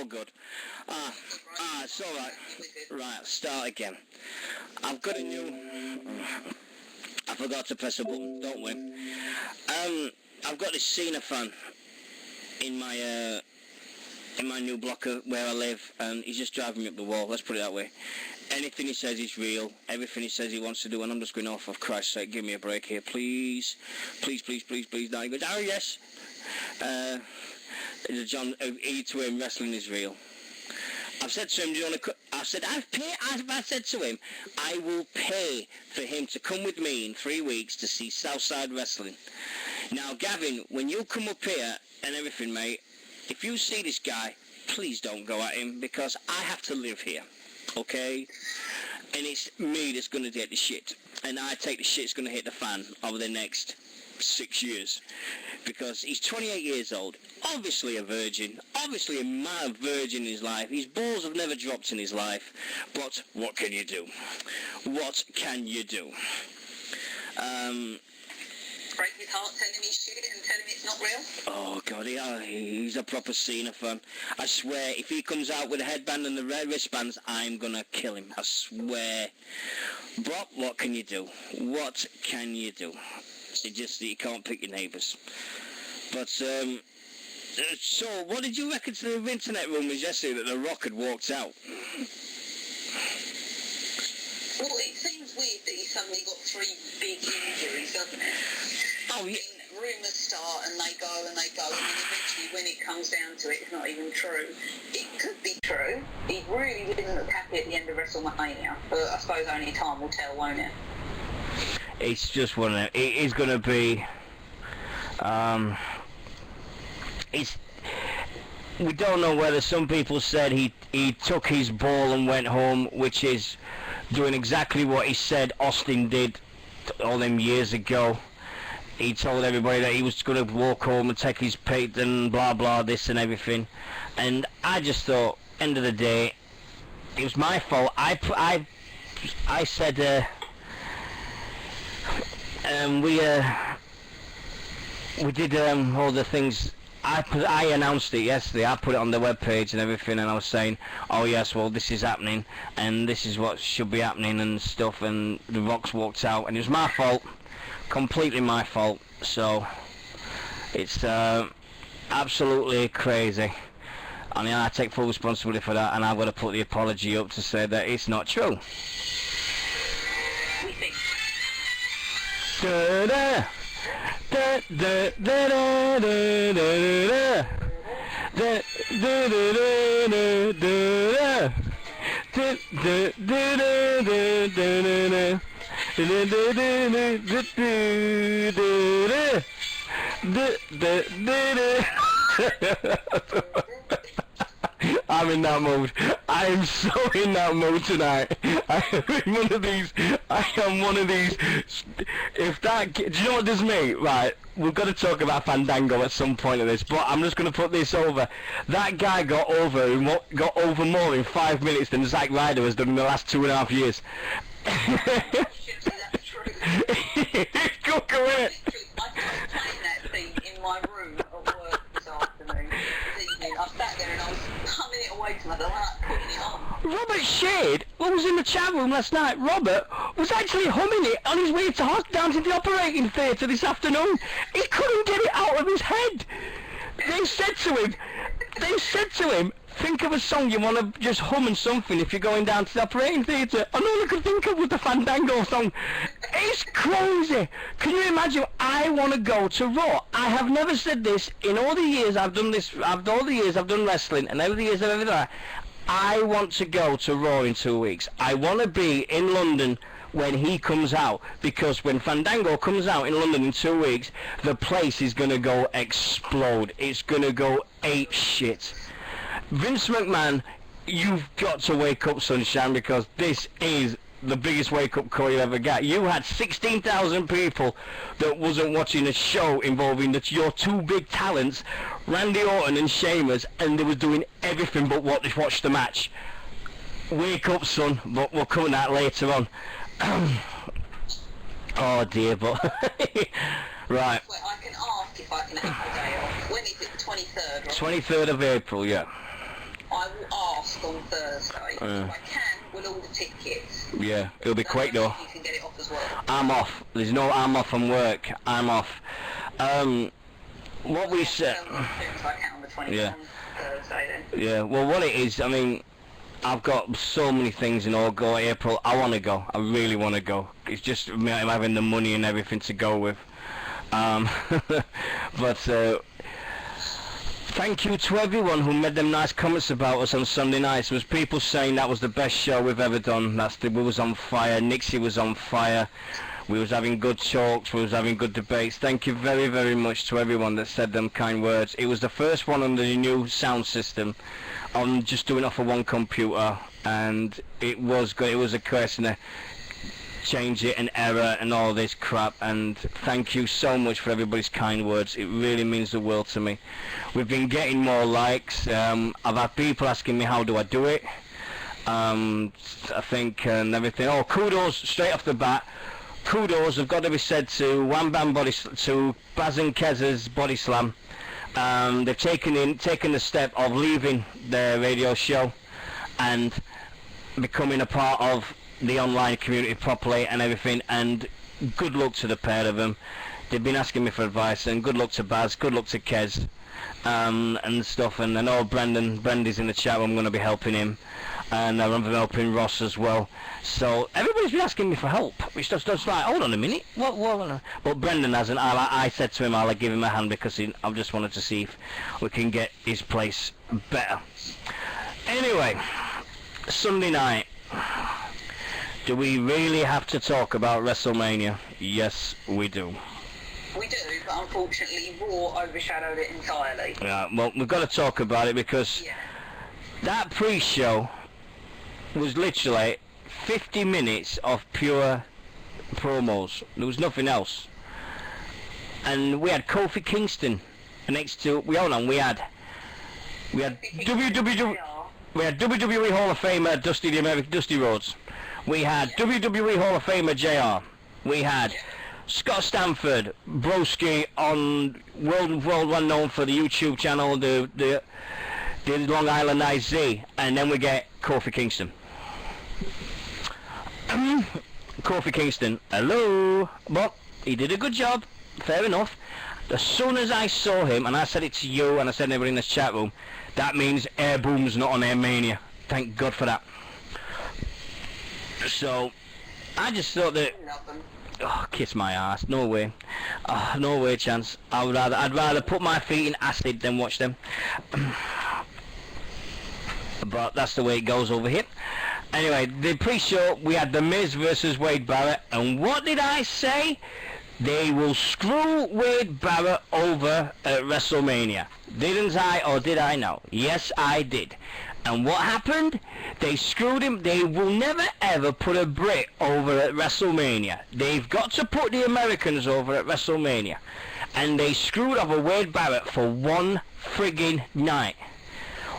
all good. It's all right. Right, start again. I've got a new... I forgot to press a button, don't worry. I've got this Cena fan in my new block where I live, and he's just driving me up the wall, let's put it that way. Anything he says is real, everything he says he wants to do, and I'm just going, oh, for Christ's sake, give me a break here, please. Please, please, please, please. Now he goes, oh, yes. John, to him, wrestling is real. I've said to him, do you want to... I said to him, I will pay for him to come with me in 3 weeks to see Southside Wrestling. Now, Gavin, when you come up here and everything, mate, if you see this guy, please don't go at him, because I have to live here, okay? And it's me that's going to get the shit. And I take the shit that's going to hit the fan over the next 6 years. Because he's 28 years old, obviously a virgin, obviously a mad virgin in his life. His balls have never dropped in his life. But what can you do? What can you do? Break his heart, tell him he's shit and tell him it's not real? Oh, God, he's a proper Cena fan. I swear, if he comes out with a headband and the red wristbands, I'm going to kill him. I swear. But what can you do? What can you do? It's just that you can't pick your neighbours. But, so, what did you reckon to the internet rumours yesterday that The Rock had walked out? Well, it seems weird that he suddenly got 3 big injuries, doesn't it? Oh, yeah. Rumours start and they go, and then eventually when it comes down to it, it's not even true. It could be true. He really didn't look happy at the end of Wrestlemania, but I suppose only time will tell, won't it? It's just one of them. It is going to be... we don't know whether some people said he took his ball and went home, which is doing exactly what he said Austin did all them years ago. He told everybody that he was going to walk home and take his pate and blah blah this and everything. And I just thought, end of the day, it was my fault. I said we did all the things. I announced it yesterday. I put it on the webpage and everything, and I was saying, oh yes, well this is happening and this is what should be happening and stuff, and the Rock's walked out, and it was my fault, completely my fault. So it's absolutely crazy. I mean, I take full responsibility for that, and I've got to put the apology up to say that it's not true. Da-da. Da da da da da da da I'm in that mood. I am so in that mood tonight. I am one of these. If that, do you know what does me? Right, we've got to talk about Fandango at some point of this, but I'm just going to put this over. That guy got over more in 5 minutes than Zack Ryder has done in the last 2.5 years. That's true. Go in it. I tried playing that thing in my room at work this afternoon. I sat there and I was humming it away to myself, like putting it on. Robert Shade, who was in the chat room last night, Robert, was actually humming it on his way down to the operating theatre this afternoon. He couldn't get it out of his head. They said to him, think of a song you want to just hum and something if you're going down to the operating theatre. And all I could think of was the Fandango song. It's crazy. Can you imagine? I want to go to Raw. I have never said this in all the years I've done this. All the years I've done wrestling and all the years I've ever done. I want to go to Raw in 2 weeks. I want to be in London when he comes out, because when Fandango comes out in London in 2 weeks, the place is going to go explode. It's going to go ape shit. Vince McMahon, you've got to wake up, sunshine, because this is the biggest wake-up call you ever got. You had 16,000 people that wasn't watching a show involving your 2 big talents, Randy Orton and Sheamus, and they was doing everything but watch the match. Wake up, son, but we'll come to that later on. Oh dear, but right. Well, I can ask if I can have the day off. When is it? The 23rd, right? 23rd of April, yeah. I will ask on Thursday. If I can, we'll order tickets. Yeah, it'll be quick though. You can get it off as well. I'm off. There's no I'm off from work. I'm off. What we said... Yeah. Yeah, well what it is, I mean, I've got so many things in all go. April, I want to go. I really want to go. It's just me having the money and everything to go with. But thank you to everyone who made them nice comments about us on Sunday nights. There was people saying that was the best show we've ever done. We was on fire. Nixy was on fire. We was having good talks. We was having good debates. Thank you very, very much to everyone that said them kind words. It was the first one under the new sound system. I'm just doing off of one computer, and it was good. It was a question of change it and error and all this crap, and thank you so much for everybody's kind words. It really means the world to me. We've been getting more likes. I've had people asking me how do I do it. I think and everything. Oh, kudos straight off the bat. Kudos have got to be said to Wham Bam to Baz and Kez's Body Slam. They've taken the step of leaving their radio show and becoming a part of the online community properly and everything, and good luck to the pair of them. They've been asking me for advice, and good luck to Baz, good luck to Kez, and stuff. And I know Brendy's in the chat room. I'm going to be helping him, and I'm helping Ross as well. So everybody's been asking me for help, which just like, hold on a minute, what? But Brendan hasn't. I said to him I'll give him a hand because I just wanted to see if we can get his place better. Anyway, Sunday night. Do we really have to talk about WrestleMania? Yes, we do. We do, but unfortunately Raw overshadowed it entirely. Yeah, well, we've got to talk about it because that pre-show was literally 50 minutes of pure promos. There was nothing else. And we had Kofi Kingston next to... We had WWE Hall of Famer Dusty Rhodes. We had WWE Hall of Famer JR. We had Scott Stanford, Broski on world known for the YouTube channel, the Long Island IZ, and then we get Kofi Kingston. Kofi Kingston, hello. Well, he did a good job, fair enough. As soon as I saw him, and I said it to you, and I said to everybody in this chat room, that means Air Boom's not on Air Mania. Thank God for that. So, I just thought that... Oh, kiss my ass. No way. No way, chance. I'd rather put my feet in acid than watch them. But that's the way it goes over here. Anyway, the pre-show, we had The Miz versus Wade Barrett. And what did I say? They will screw Wade Barrett over at WrestleMania. Didn't I, or did I know? Yes, I did. And what happened? They screwed him. They will never ever put a Brit over at WrestleMania. They've got to put the Americans over at WrestleMania. And they screwed over Wade Barrett for one friggin' night.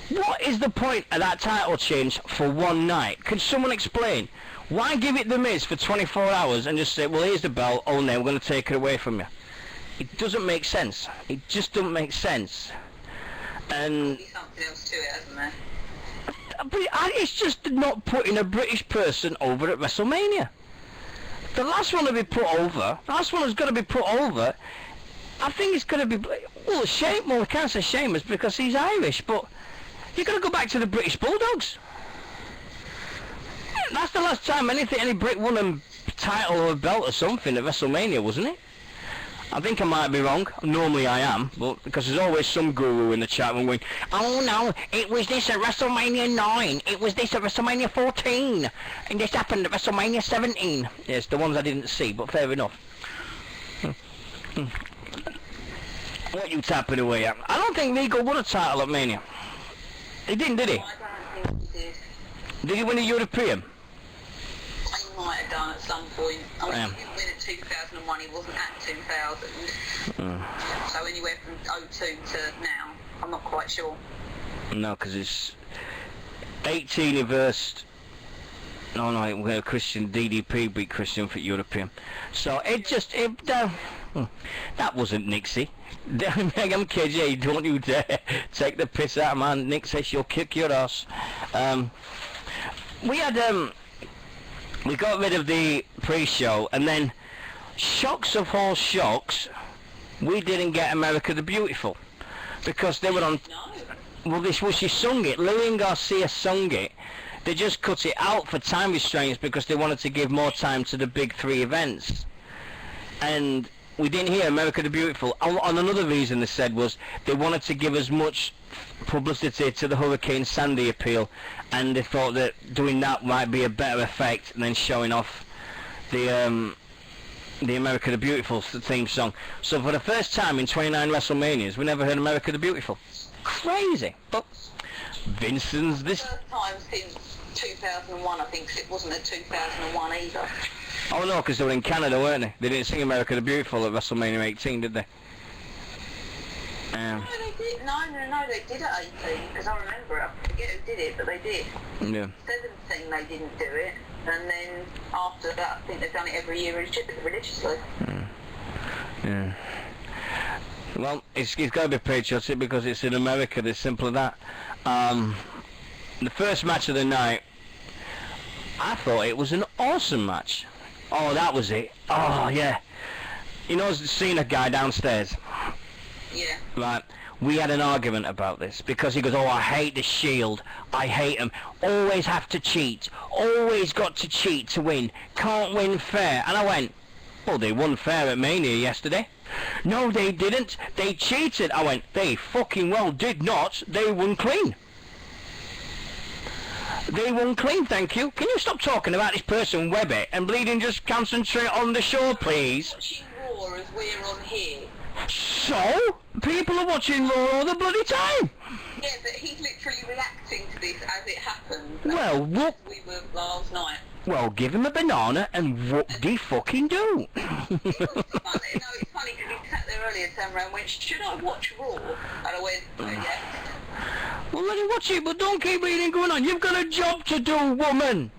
What is the point of that title change for one night? Can someone explain? Why give it The Miz for 24 hours and just say, well, here's the belt, oh no, we're going to take it away from you? It doesn't make sense. It just doesn't make sense. And... There's something else to it, hasn't there? But it's just not putting a British person over at WrestleMania. The last one to be put over, the last one who's going to be put over, I think it's going to be... Well, I can't say Sheamus because he's Irish, but you've got to go back to the British Bulldogs. That's the last time any Brit won a title or a belt or something at WrestleMania, wasn't it? I think I might be wrong. Normally I am, but because there's always some guru in the chat room going, oh no, it was this at WrestleMania 9, it was this at WrestleMania 14, and this happened at WrestleMania 17. Yes, the ones I didn't see, but fair enough. What you tapping away at? I don't think Regal won a title at Mania. He didn't, did he? I don't think he did. Did he win a European? He might have done at some point. I mean, he didn't win at 2001, he wasn't at 2000. So anywhere from 02 to now, I'm not quite sure. No, because it's 18 he versed... No, Christian DDP beat Christian for European. So it just... That wasn't Nixy. I'm kidding, don't you dare take the piss out of man. Nixy, she'll kick your ass. We got rid of the pre-show, and then, shocks of all shocks, we didn't get America the Beautiful. Because they were on... Well, she sung it. Lillian Garcia sung it. They just cut it out for time restraints because they wanted to give more time to the big 3 events. And we didn't hear America the Beautiful. And another reason they said was they wanted to give as much publicity to the Hurricane Sandy appeal, and they thought that doing that might be a better effect than showing off the America the Beautiful theme song. So for the first time in 29 WrestleManias, we never heard America the Beautiful. Crazy. But Vincent's this... First time since 2001, I think, 'cause it wasn't at 2001 either. Oh no, because they were in Canada, weren't they? They didn't sing America the Beautiful at WrestleMania 18, did they? No, they did. No, they did at 18, because I remember it. I forget who did it, but they did. Yeah. 17, they didn't do it. And then after that, I think they've done it every year religiously. Yeah. Well, it's got to be patriotic because it's in America. It's simple as that. The first match of the night, I thought it was an awesome match. Oh, that was it. Oh, yeah. You know, the Cena guy downstairs? Yeah. Right. We had an argument about this because he goes, oh, I hate the Shield. I hate them. Always have to cheat. Always got to cheat to win. Can't win fair. And I went, well, they won fair at Mania yesterday. No, they didn't. They cheated. I went, they fucking well did not. They won clean. They won clean, thank you. Can you stop talking about this person, Webby, and bleeding just concentrate on the show, please? Watching Raw as we're on here. So? People are watching Raw all the bloody time. Yeah, but he's literally reacting to this as it happened. Well, what? We were last night. Well, give him a banana and whoop-de fucking do. It was funny. No, it's funny because he sat there earlier, turned around and went, should I watch Raw? And I went, yeah. Well, let him watch it, but don't keep reading going on. You've got a job to do, woman.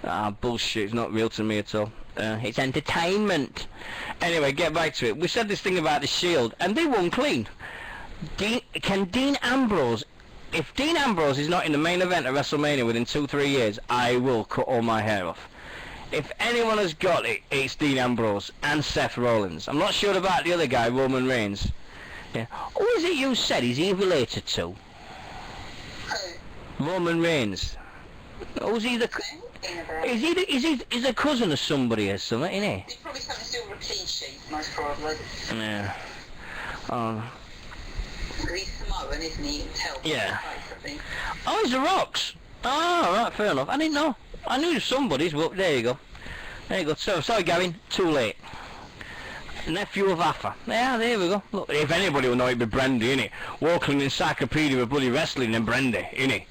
Ah, bullshit. It's not real to me at all. It's entertainment. Anyway, get back to it. We said this thing about the Shield, and they won clean. Can Dean Ambrose... If Dean Ambrose is not in the main event at WrestleMania within 2-3 years, I will cut all my hair off. If anyone has got it, it's Dean Ambrose and Seth Rollins. I'm not sure about the other guy, Roman Reigns. Yeah. Who is it you said is he related to? Roman Reigns. Who's he the... Is a cousin of somebody or something, isn't he? He's probably something still Rikishi, most probably. Yeah. He's Samoan, isn't he? Yeah. Face, I think. Oh, he's the Rocks. Oh, right, fair enough. I didn't know. I knew somebody's, but there you go. There you go. So, sorry, Gavin. Too late. Nephew of Alpha. Yeah, there we go. Look, if anybody will know, it'd be Brandy, innit? Walking Encyclopedia of bloody wrestling and Brandy, innit?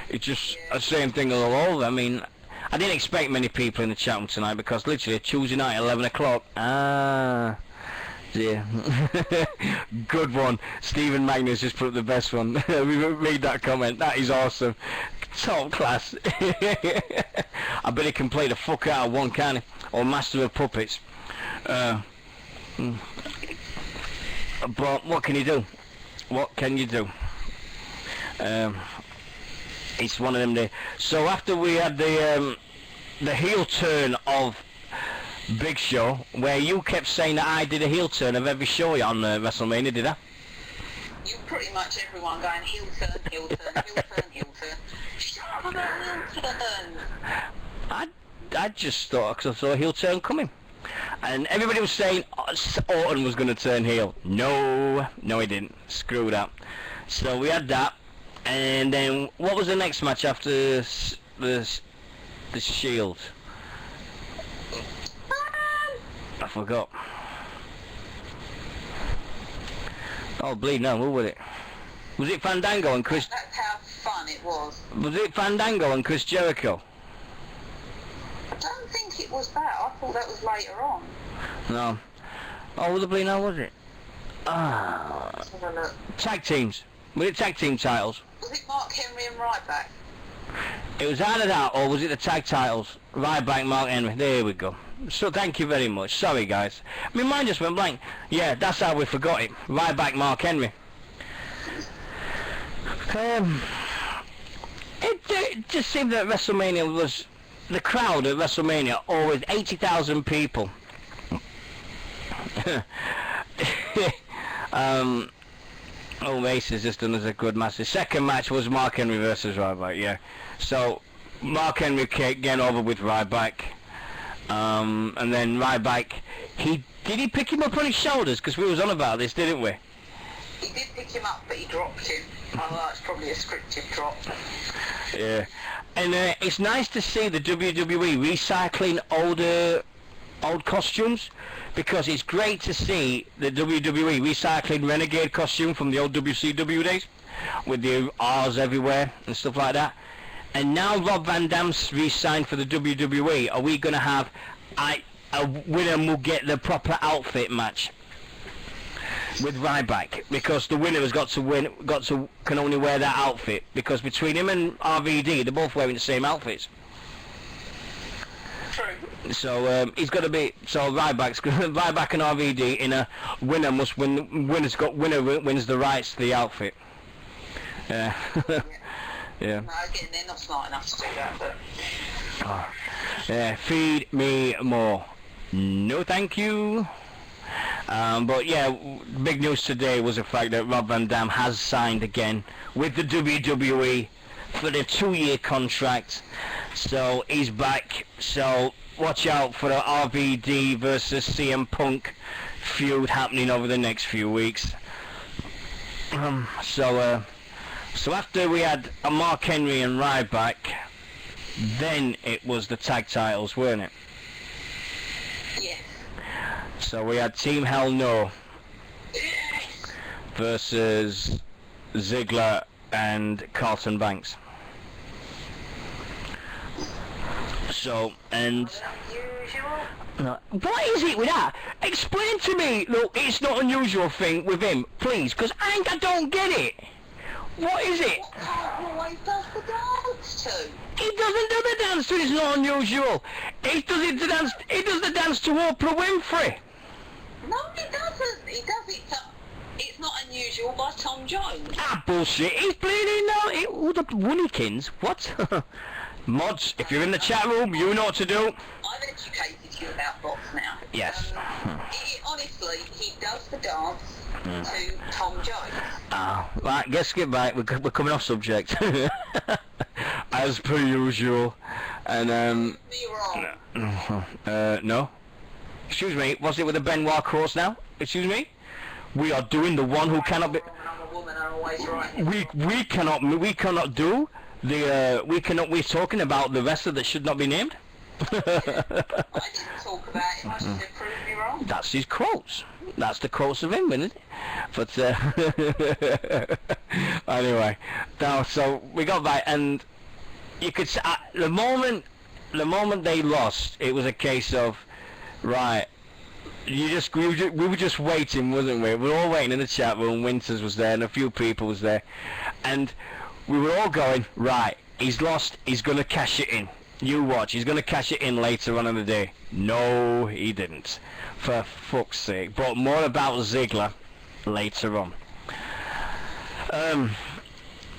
It's just the same thing all over. I mean, I didn't expect many people in the chat room tonight because literally Tuesday night at 11 o'clock. Ah, dear. Good one. Stephen Magnus just put up the best one. Read that comment. That is awesome. Top class. I bet he can play the fuck out of one, can't he? Or Master of Puppets. But what can you do? What can you do? It's one of them days. So after we had the heel turn of Big Show, where you kept saying that I did a heel turn of every show on WrestleMania, did I? You pretty much everyone going heel turn, heel turn, heel turn, heel turn. Shut up about heel turn. I just thought, because I saw a heel turn coming. And everybody was saying Orton was going to turn heel. No, he didn't. Screw that. So we had that. And then, what was the next match after the Shield? I forgot. Oh, bleed no, who was it? Was it Fandango and Chris... That's how fun it was. Was it Fandango and Chris Jericho? I don't think it was that. I thought that was later on. No. Oh, was it bleed no, was it? Ah. Let's have a look. Tag teams. Was it tag team titles? Was it Mark Henry and Ryback? It was either that, or was it the tag titles? Ryback, Mark Henry. There we go. So thank you very much. Sorry, guys. My mind just went blank. Yeah, that's how we forgot it. Ryback, Mark Henry. It just seemed that WrestleMania was... The crowd at WrestleMania, always 80,000 people. Oh, Mace has just done as a good match. The second match was Mark Henry versus Ryback, yeah. So, Mark Henry getting over with Ryback. And then Ryback, did he pick him up on his shoulders? Because we was on about this, didn't we? He did pick him up, but he dropped him. Oh, that's probably a scripted drop. Yeah. And it's nice to see the WWE recycling old costumes, because it's great to see the WWE recycling Renegade costume from the old WCW days, with the R's everywhere and stuff like that. And now Rob Van Dam's re-signed for the WWE. Are we going to have a winner will get the proper outfit match with Ryback, because the winner has can only wear that outfit, because between him and RVD, they're both wearing the same outfits. True. So he's got to be. So Ryback and RVD in a winner must win. Winner wins the rights to the outfit. Yeah. Yeah. No, again, they're not smart enough to do that, but... Oh. Yeah, feed me more. No, thank you. But yeah, big news today was the fact that Rob Van Dam has signed again with the WWE for the 2-year contract. So he's back. So watch out for the RVD versus CM Punk feud happening over the next few weeks. So after we had a Mark Henry and Ryback, then it was the tag titles, weren't it? Yeah. So we had Team Hell No versus Ziggler and Carlton Banks. So, and... Unusual? What is it with that? Explain to me, look, it's not an unusual thing with him, please, because I don't get it. What is it? What Carlton always does the dance to? He doesn't do the dance to, it's not unusual. He does the dance to Oprah Winfrey. No, he doesn't. He does it to... It's not unusual by Tom Jones. Ah, bullshit. He's playing in now. Oh, the Woolykins. What? Mods, if you're in the chat room, you know what to do. I've educated you about bots now. Yes. Honestly, he does the dance to Tom Jones. Ah, right, let's get back. We're coming off subject. As per usual. And, Me wrong. no. Excuse me, was it with the Benoit course now? Excuse me? We are doing the one who cannot be... I'm a woman, I'm always right. We cannot do the, we're talking about the wrestler that should not be named. I didn't talk about him, I should have proved me wrong. That's his quotes. That's the quotes of him, isn't it? But, anyway, now, so we got back, and you could say, the moment they lost, it was a case of, right, we were just waiting, wasn't we? We were all waiting in the chat room. Winters was there, and a few people was there, and we were all going, right, he's lost, he's going to cash it in. You watch, he's going to cash it in later on in the day. No, he didn't. For fuck's sake. But more about Ziggler later on.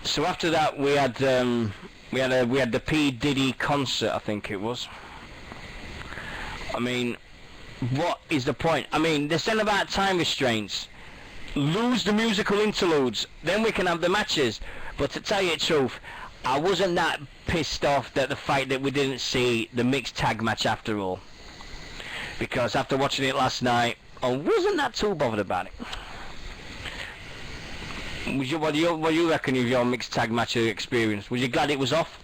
So after that, we had the P. Diddy concert, I think it was. I mean, what is the point? I mean, they're saying about time restraints. Lose the musical interludes, then we can have the matches. But to tell you the truth, I wasn't that pissed off that the fact that we didn't see the mixed tag match after all. Because after watching it last night, I wasn't that too bothered about it. What do you reckon of your mixed tag match experience? Was you glad it was off?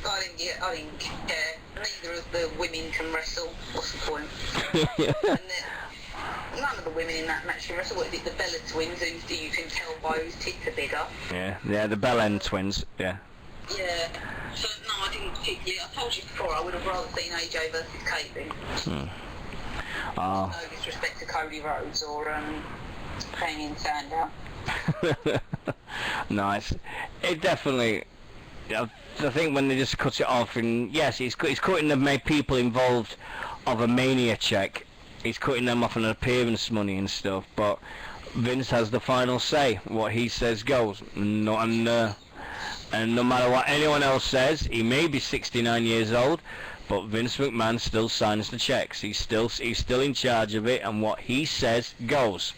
I didn't care. Neither of the women can wrestle. What's the point? And none of the women in that match can wrestle. What is it, the Bella twins, who you can tell by whose tits are bigger? Yeah, the Bella twins, yeah. Yeah. So, no, I didn't particularly. I told you before, I would have rather seen AJ versus Caitlyn. No disrespect to Cody Rhodes or Damien Sandow. Nice. It definitely... I think when they just cut it off, and yes, he's cutting the people involved of a Mania check. He's cutting them off on appearance money and stuff, but Vince has the final say. What he says goes. And no matter what anyone else says, he may be 69 years old, but Vince McMahon still signs the checks. He's still in charge of it, and what he says goes.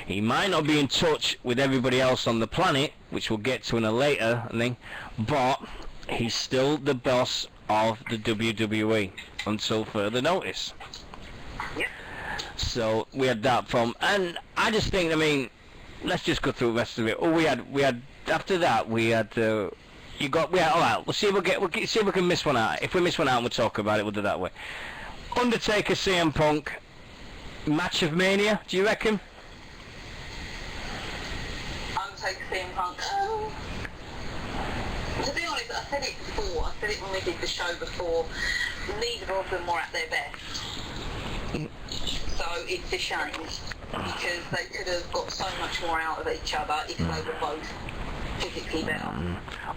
He might not be in touch with everybody else on the planet, which we'll get to in a later thing, but he's still the boss of the WWE until further notice. So we had that from, and I just think, I mean, let's just go through the rest of it. Oh, we had after that we had all right. We'll see if we can miss one out. If we miss one out, we'll talk about it. We'll do that way. Undertaker, CM Punk, match of Mania. Do you reckon? Undertaker, CM Punk. To be honest, I said it before. I said it when we did the show before. Neither of them were at their best. So it's a shame because they could have got so much more out of each other if they were both physically better.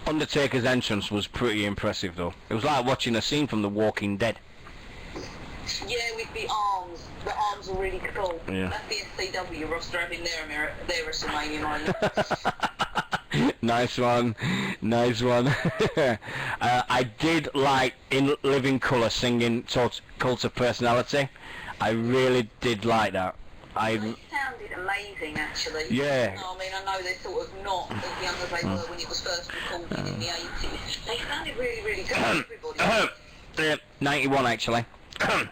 Undertaker's entrance was pretty impressive though. It was like watching a scene from The Walking Dead. Yeah, with the arms. The arms were really cool. Yeah. That's the SCW roster having their WrestleMania moment. Nice one. I did like In Living Colour singing Cult of Personality. I really did like that. They sounded amazing, actually. Yeah. I mean, I know they're sort of not as young as they were when it was first recorded in the 80s. They sounded really, really good, everybody. 91, actually. Alright,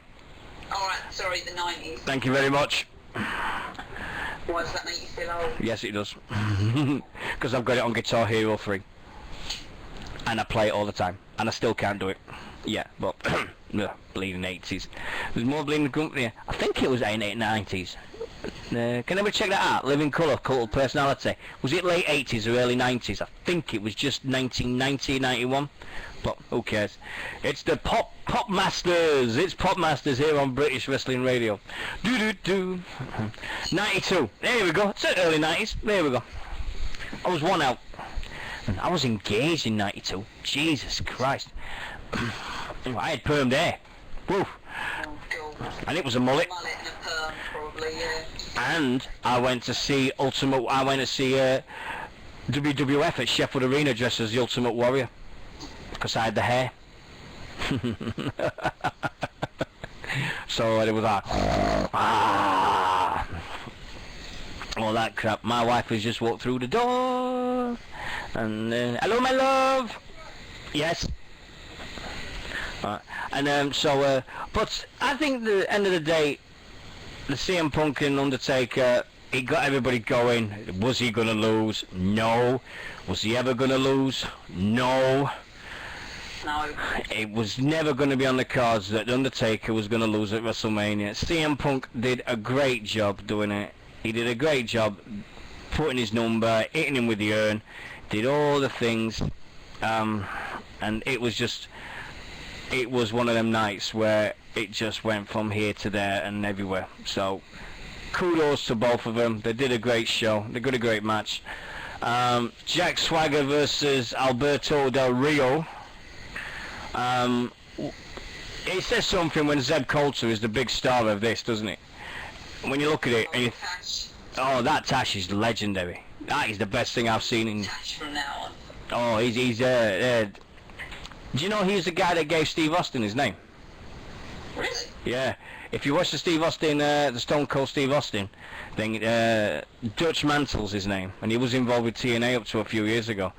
sorry, the 90s. Thank you very much. Why does that make you feel old? Yes, it does. Because I've got it on Guitar Hero 3. And I play it all the time. And I still can't do it. Yeah, but bleeding 80s. There's more bleeding company. I think it was 90s. Can everybody check that out? Living Colour, Cult of Personality. Was it late 80s or early 90s? I think it was just 1990, 91. But who cares? It's the Pop Masters. It's Pop Masters here on British Wrestling Radio. 92. There we go. It's the early 90s. There we go. I was one out. And I was engaged in 92. Jesus Christ. I had permed hair. Woo. Oh, God. And it was a mullet. Mullet and a perm, probably, yeah. And I went to see WWF at Sheffield Arena dressed as the Ultimate Warrior. Because I had the hair. So it was like, all that crap. My wife has just walked through the door. And, hello my love. Yes. And but I think the end of the day, the CM Punk and Undertaker, he got everybody going. Was he gonna lose? No. Was he ever gonna lose? No. No. It was never going to be on the cards that Undertaker was going to lose at WrestleMania. CM Punk did a great job doing it. He did a great job putting his number, hitting him with the urn, did all the things, and it was one of them nights where it just went from here to there and everywhere. So kudos to both of them. They did a great show. They got a great match. Jack Swagger versus Alberto Del Rio. It says something when Zeb Coulter is the big star of this, doesn't it? When you look at it, and you, oh, that Tash is legendary. That is the best thing I've seen in. Tash from now on. Oh, he's do you know he's the guy that gave Steve Austin his name? Really? Yeah. If you watch the Steve Austin, the Stone Cold Steve Austin thing, Dutch Mantle's his name, and he was involved with TNA up to a few years ago.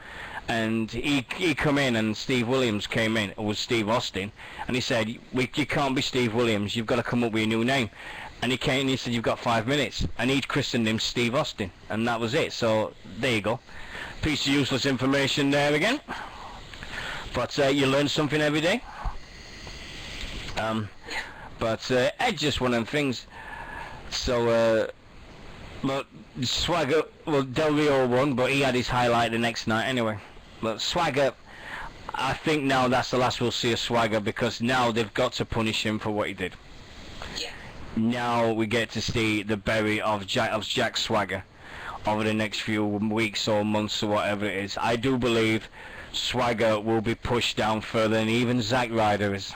And he come in, and Steve Williams came in. It was Steve Austin, and he said, you can't be Steve Williams. You've got to come up with a new name. And he came and he said, you've got 5 minutes. And he'd christened him Steve Austin, and that was it. So there you go. Piece of useless information there again. But you learn something every day. But it's just one of them things. So, but Swagger, well, Del Rio won, but he had his highlight the next night anyway. But Swagger, I think now that's the last we'll see of Swagger, because now they've got to punish him for what he did. Yeah. Now we get to see the bury of Jack Swagger over the next few weeks or months or whatever it is. I do believe Swagger will be pushed down further than even Zack Ryder is.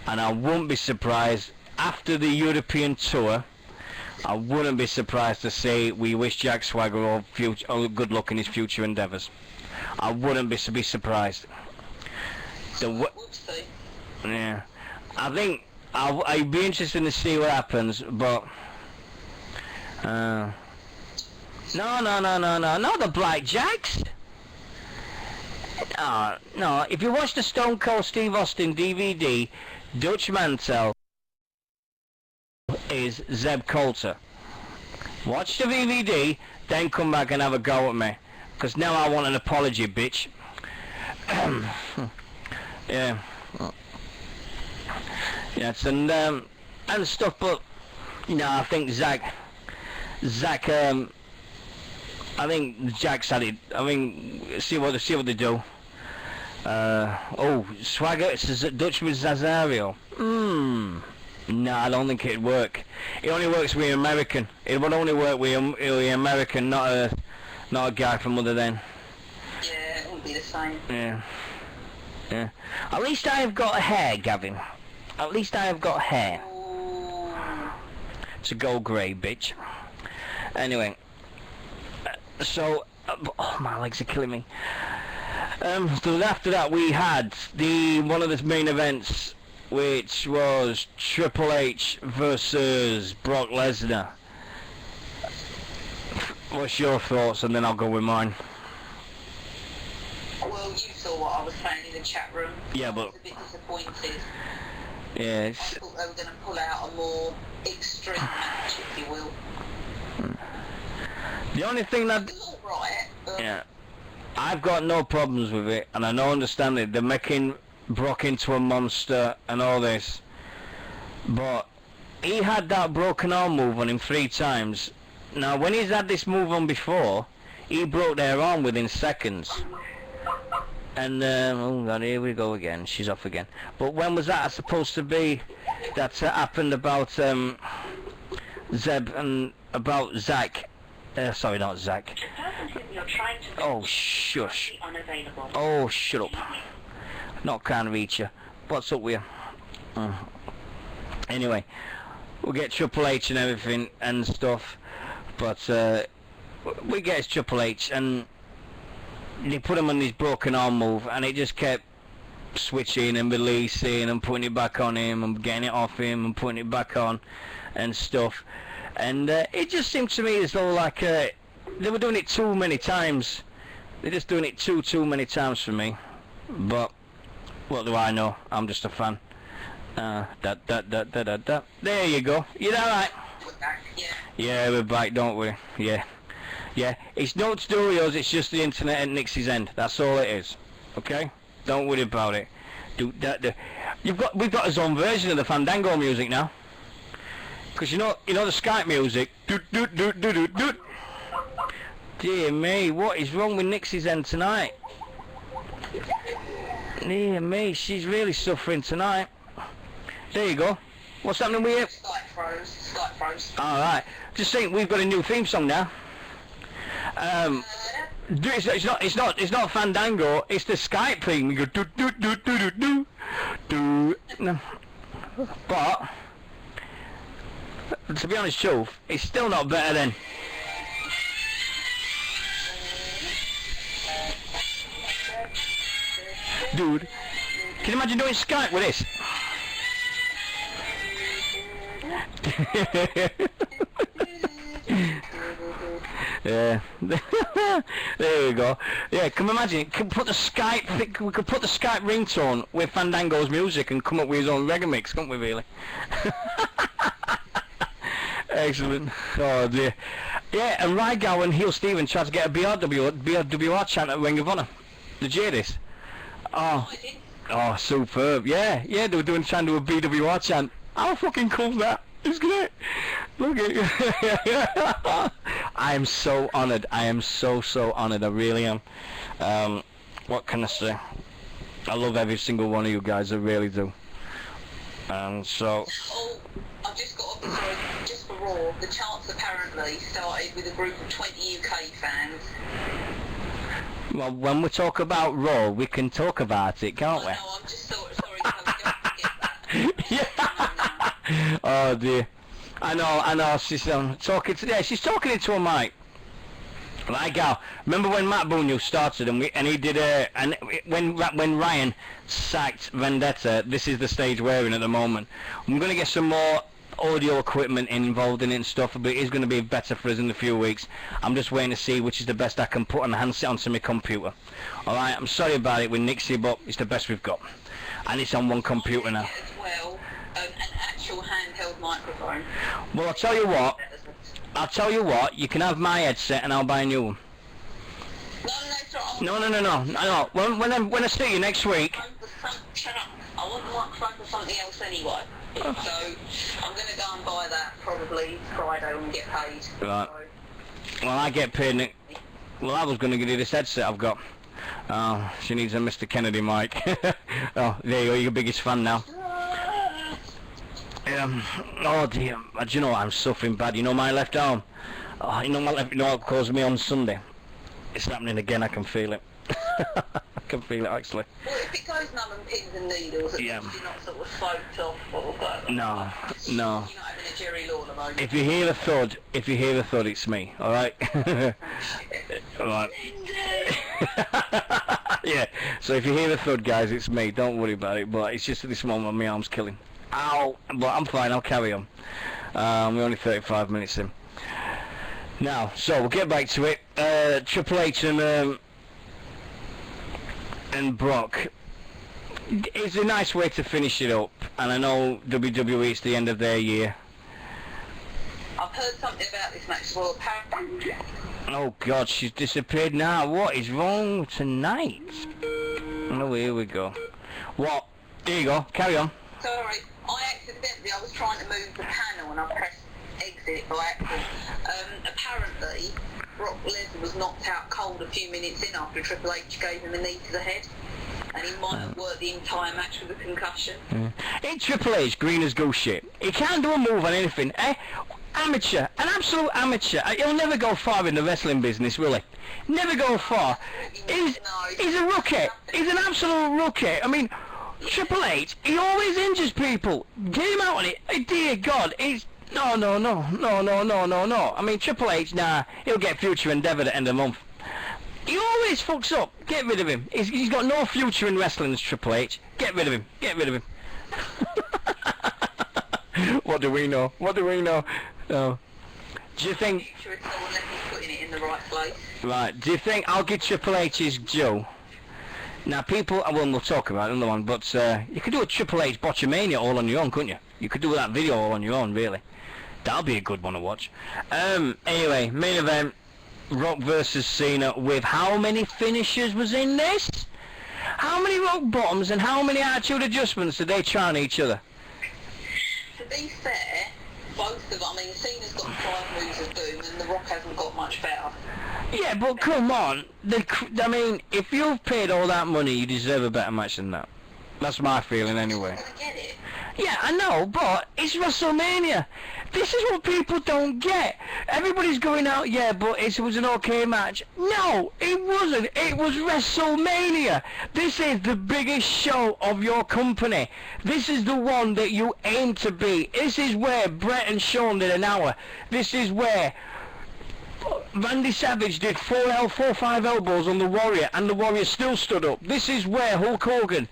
And I wouldn't be surprised, after the European tour, I wouldn't be surprised to say we wish Jack Swagger all good luck in his future endeavours. I wouldn't be surprised. Yeah, I think I'd be interested to see what happens, but no, not the Blackjacks. No, if you watch the Stone Cold Steve Austin DVD, Dutch Mantel is Zeb Coulter. Watch the DVD, then come back and have a go at me, because now I want an apology, bitch. Yeah. Yes, and stuff, but I think Zack, I think Jack's had it. I mean, see what they do. Swagger, it's Dutch with Zazario. No, I don't think it'd work. It only works with American. It would only work with American, not a guy from other than. Yeah, it wouldn't be the same. Yeah. Yeah. At least I have got hair, Gavin. At least I have got hair. It's a gold grey, bitch. Anyway. So, oh, my legs are killing me. So after that we had one of the main events, which was Triple H versus Brock Lesnar. What's your thoughts? And then I'll go with mine. Well, you saw what I was saying in the chat room. Yeah, but I was a bit disappointed. Yeah, I thought they were going to pull out a more extreme match, if you will. The only thing that... It's all right, but... Yeah. I've got no problems with it, and I don't understand it. They're making Brock into a monster and all this. But he had that broken arm move on him 3 times. Now, when he's had this move on before, he broke their arm within seconds. And, oh god, here we go again. She's off again. But when was that supposed to be? That happened about Zeb and about Zack. Sorry, not Zack. Oh, shush. Oh, shut up. Not can't reach you. What's up with you? Anyway, we'll get Triple H and everything and stuff. But we get his Triple H and they put him on this broken arm move, and it just kept switching and releasing and putting it back on him and getting it off him and putting it back on and stuff. And it just seemed to me as though like they were doing it too many times. They're just doing it too many times for me. But what do I know? I'm just a fan. There you go. You all right? We're back, yeah. Yeah, we're back, don't we? Yeah. Yeah, it's no studios, it's just the internet at Nixie's end. That's all it is. Okay? Don't worry about it. We've got his own version of the Fandango music now. Because you know the Skype music. Dear me, what is wrong with Nixie's end tonight? Dear me, she's really suffering tonight. There you go. What's happening with you? Skype froze. Alright. Just saying, we've got a new theme song now. It's not Fandango, it's the Skype thing. We go do. But to be honest, truth, it's still not better than. Dude, can you imagine doing Skype with this? Yeah. There we go. Yeah, can you imagine? We could put the Skype ringtone with Fandango's music and come up with his own reggae mix, couldn't we really? Excellent. Oh dear. Yeah, and Rygow and Heel Steven tried to get a BRWR chant at Ring of Honor. Did you hear this? Oh, superb. Yeah, they were trying to do a BWR chant. How fucking cool is that? It's great. Look at you. I am so honoured. I am so honoured. I really am. What can I say? I love every single one of you guys. I really do. So. Oh, I've just got to sorry, just for Raw. The chants apparently started with a group of 20 UK fans. Well, when we talk about Raw, we can talk about it, can't we? No, I'm just sorry, Chloe, don't forget that. Yeah. Oh dear. I know. She's talking today. She's talking into a mic. Like gal. Remember when Matt Boone started and he did when Ryan sacked Vendetta. This is the stage we're in at the moment. I'm gonna get some more audio equipment involved in it and stuff, but it is going to be better for us in a few weeks. I'm just waiting to see which is the best I can put on the handset onto my computer. Alright, I'm sorry about it with Nixy, but it's the best we've got. And it's on one computer now. As well, an actual handheld microphone. Well, I'll tell you what, you can have my headset and I'll buy a new one. No, No. When I see you next week... Shut up. I want the microphone for something else anyway. So, I'm going to go and buy that probably Friday when we get paid. Right. Well, I get paid... Well, I was going to give you this headset I've got. She needs a Mr. Kennedy mic. Oh, there you go, you're your biggest fan now. Oh dear, do you know what, I'm suffering bad. You know my left arm? Oh, you know what caused me on Sunday? It's happening again, I can feel it. I can feel it actually. Well, if it goes numb and pins and needles, at least you're not sort of soaked off or whatever. No. You're not having a Jerry Lawler moment. If you hear a thud, it's me, alright? Alright. Yeah, so if you hear a thud, guys, it's me, don't worry about it, but it's just at this moment my arm's killing. Ow! But I'm fine, I'll carry on. We're only 35 minutes in. Now, so we'll get back to it. Triple H and Brock. It's a nice way to finish it up, and I know WWE is the end of their year. I've heard something about this match as well. Oh God, she's disappeared now. What is wrong tonight? Oh, here we go. What? There you go. Carry on. Sorry, I was trying to move the panel and I pressed exit by accident. Apparently, Brock Lesnar was knocked out cold a few minutes in after Triple H gave him a knee to the head. And he might have worked the entire match with a concussion. Ain't Triple H green as goose shit? He can't do a move on anything, eh? Amateur, an absolute amateur. He'll never go far in the wrestling business, will he? Never go far. He's a rookie. He's an absolute rookie. I mean, Triple H, he always injures people. Get him out of it. Dear God, he's... No. I mean, Triple H, nah, he'll get future endeavour at the end of the month. He always fucks up. Get rid of him. He's got no future in wrestling as Triple H. Get rid of him. Get rid of him. What do we know? Oh. Do you think... Putting it in the right place. Right. Do you think I'll give Triple H's Joe? Now, people... Well, we'll talk about another one, but you could do a Triple H Botchamania all on your own, couldn't you? You could do that video all on your own, really. That'll be a good one to watch. Anyway, main event. Rock versus Cena with how many finishers was in this? How many rock bottoms and how many attitude adjustments did they try on each other? To be fair, both of them, I mean, Cena's got 5 moves of doom and The Rock hasn't got much better. Yeah, but come on. I mean, if you've paid all that money, you deserve a better match than that. That's my feeling anyway. I get it. Yeah, I know, but it's WrestleMania. This is what people don't get. Everybody's going out, yeah, but it was an okay match. No, it wasn't. It was WrestleMania. This is the biggest show of your company. This is the one that you aim to be. This is where Bret and Shawn did an hour. This is where Randy Savage did 4-5 elbows on the Warrior, and the Warrior still stood up. This is where Hulk Hogan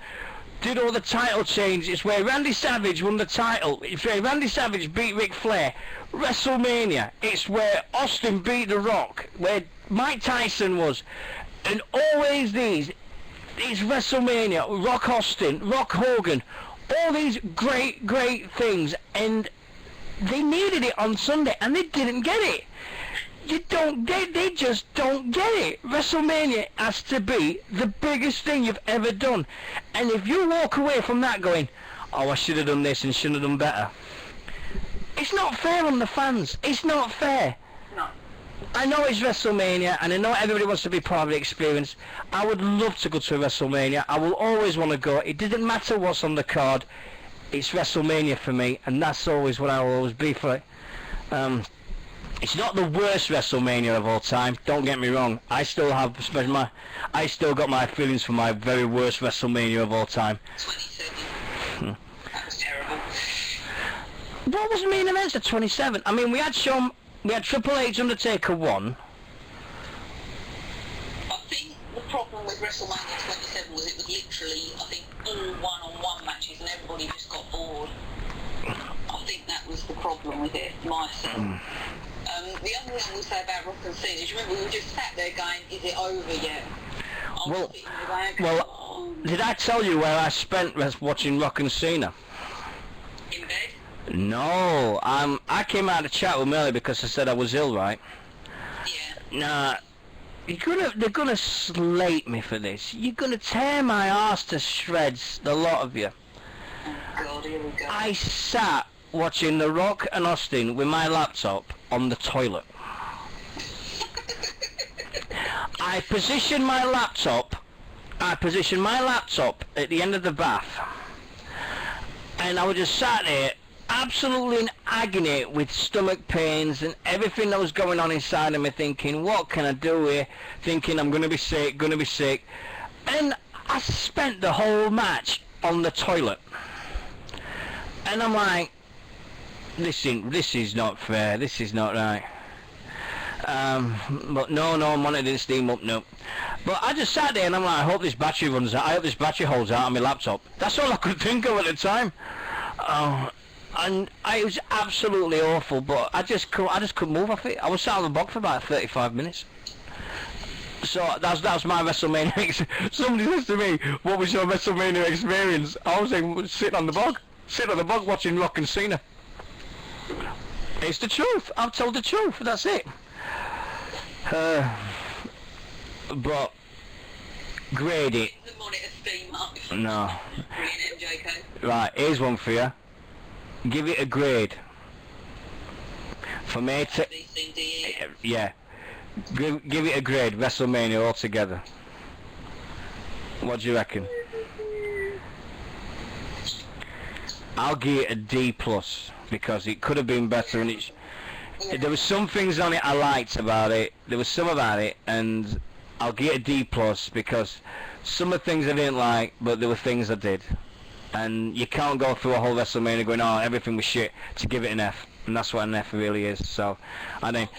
did all the title changes. It's where Randy Savage won the title. It's where Randy Savage beat Ric Flair. WrestleMania. It's where Austin beat The Rock. Where Mike Tyson was. And always these. It's WrestleMania. Rock Austin. Rock Hogan. All these great, great things. And they needed it on Sunday. And they didn't get it. They just don't get it. WrestleMania has to be the biggest thing you've ever done. And if you walk away from that going, oh, I should have done this and should have done better, it's not fair on the fans. It's not fair. No. I know it's WrestleMania, and I know everybody wants to be part of the experience. I would love to go to WrestleMania. I will always want to go. It doesn't matter what's on the card. It's WrestleMania for me, and that's always what I will always be for it. It's not the worst WrestleMania of all time. Don't get me wrong. I still got my feelings for my very worst WrestleMania of all time. 27. That was terrible. What was main events at 27? I mean, we had Triple H Undertaker 1. I think the problem with WrestleMania 27 was it was literally, I think, all one-on-one matches and everybody just got bored. I think that was the problem with it, myself. The other thing I will say about Rock and Cena is, remember, we were just sat there going, is it over yet? Did I tell you where I spent watching Rock and Cena? In bed? No, I came out of the chat room early because I said I was ill, right? Yeah. Nah, they're gonna slate me for this. You're gonna tear my arse to shreds, the lot of you. Oh God, here we go. I sat watching The Rock and Austin with my laptop on the toilet. I positioned my laptop at the end of the bath, and I was just sat there absolutely in agony with stomach pains and everything that was going on inside of me, thinking, what can I do here? Thinking I'm gonna be sick. And I spent the whole match on the toilet. And I'm like, this is not fair, this is not right. But no, I'm on it, didn't steam up, no. But I just sat there and I'm like, I hope this battery runs out, I hope this battery holds out on my laptop. That's all I could think of at the time. And it was absolutely awful, but I just couldn't move off it. I was sat on the box for about 35 minutes. So that was my WrestleMania. Somebody says to me, what was your WrestleMania experience? I was saying, sitting on the bog watching Rock and Cena. It's the truth. I've told the truth. That's it. But grade it. The monitor steam up. No. MJK. Right, here's one for you. Give it a grade. For me to... Yeah. Give it a grade, WrestleMania altogether. What do you reckon? I'll give it a D+, because it could have been better, and there were some things on it I liked about it. There was some about it, and I'll give it a D+, because some of the things I didn't like, but there were things I did. And you can't go through a whole WrestleMania going, oh, everything was shit, to give it an F. And that's what an F really is. So, I think.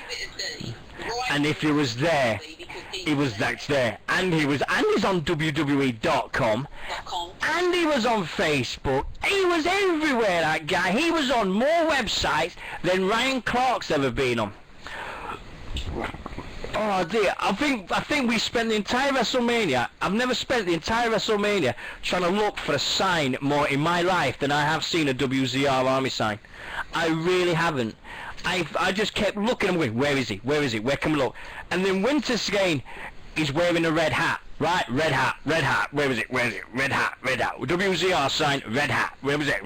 And if he was there, he was there. And he's on WWE.com. And he was on Facebook. He was everywhere, that guy. He was on more websites than Ryan Clark's ever been on. Oh dear, I think we spent the entire WrestleMania, I've never spent the entire WrestleMania trying to look for a sign more in my life than I have seen a WZR Army sign. I really haven't. I just kept looking and going, where is he, where can we look? And then Winter Skane is wearing a red hat, right? Red hat, where is it, red hat. WZR sign, red hat, where was it?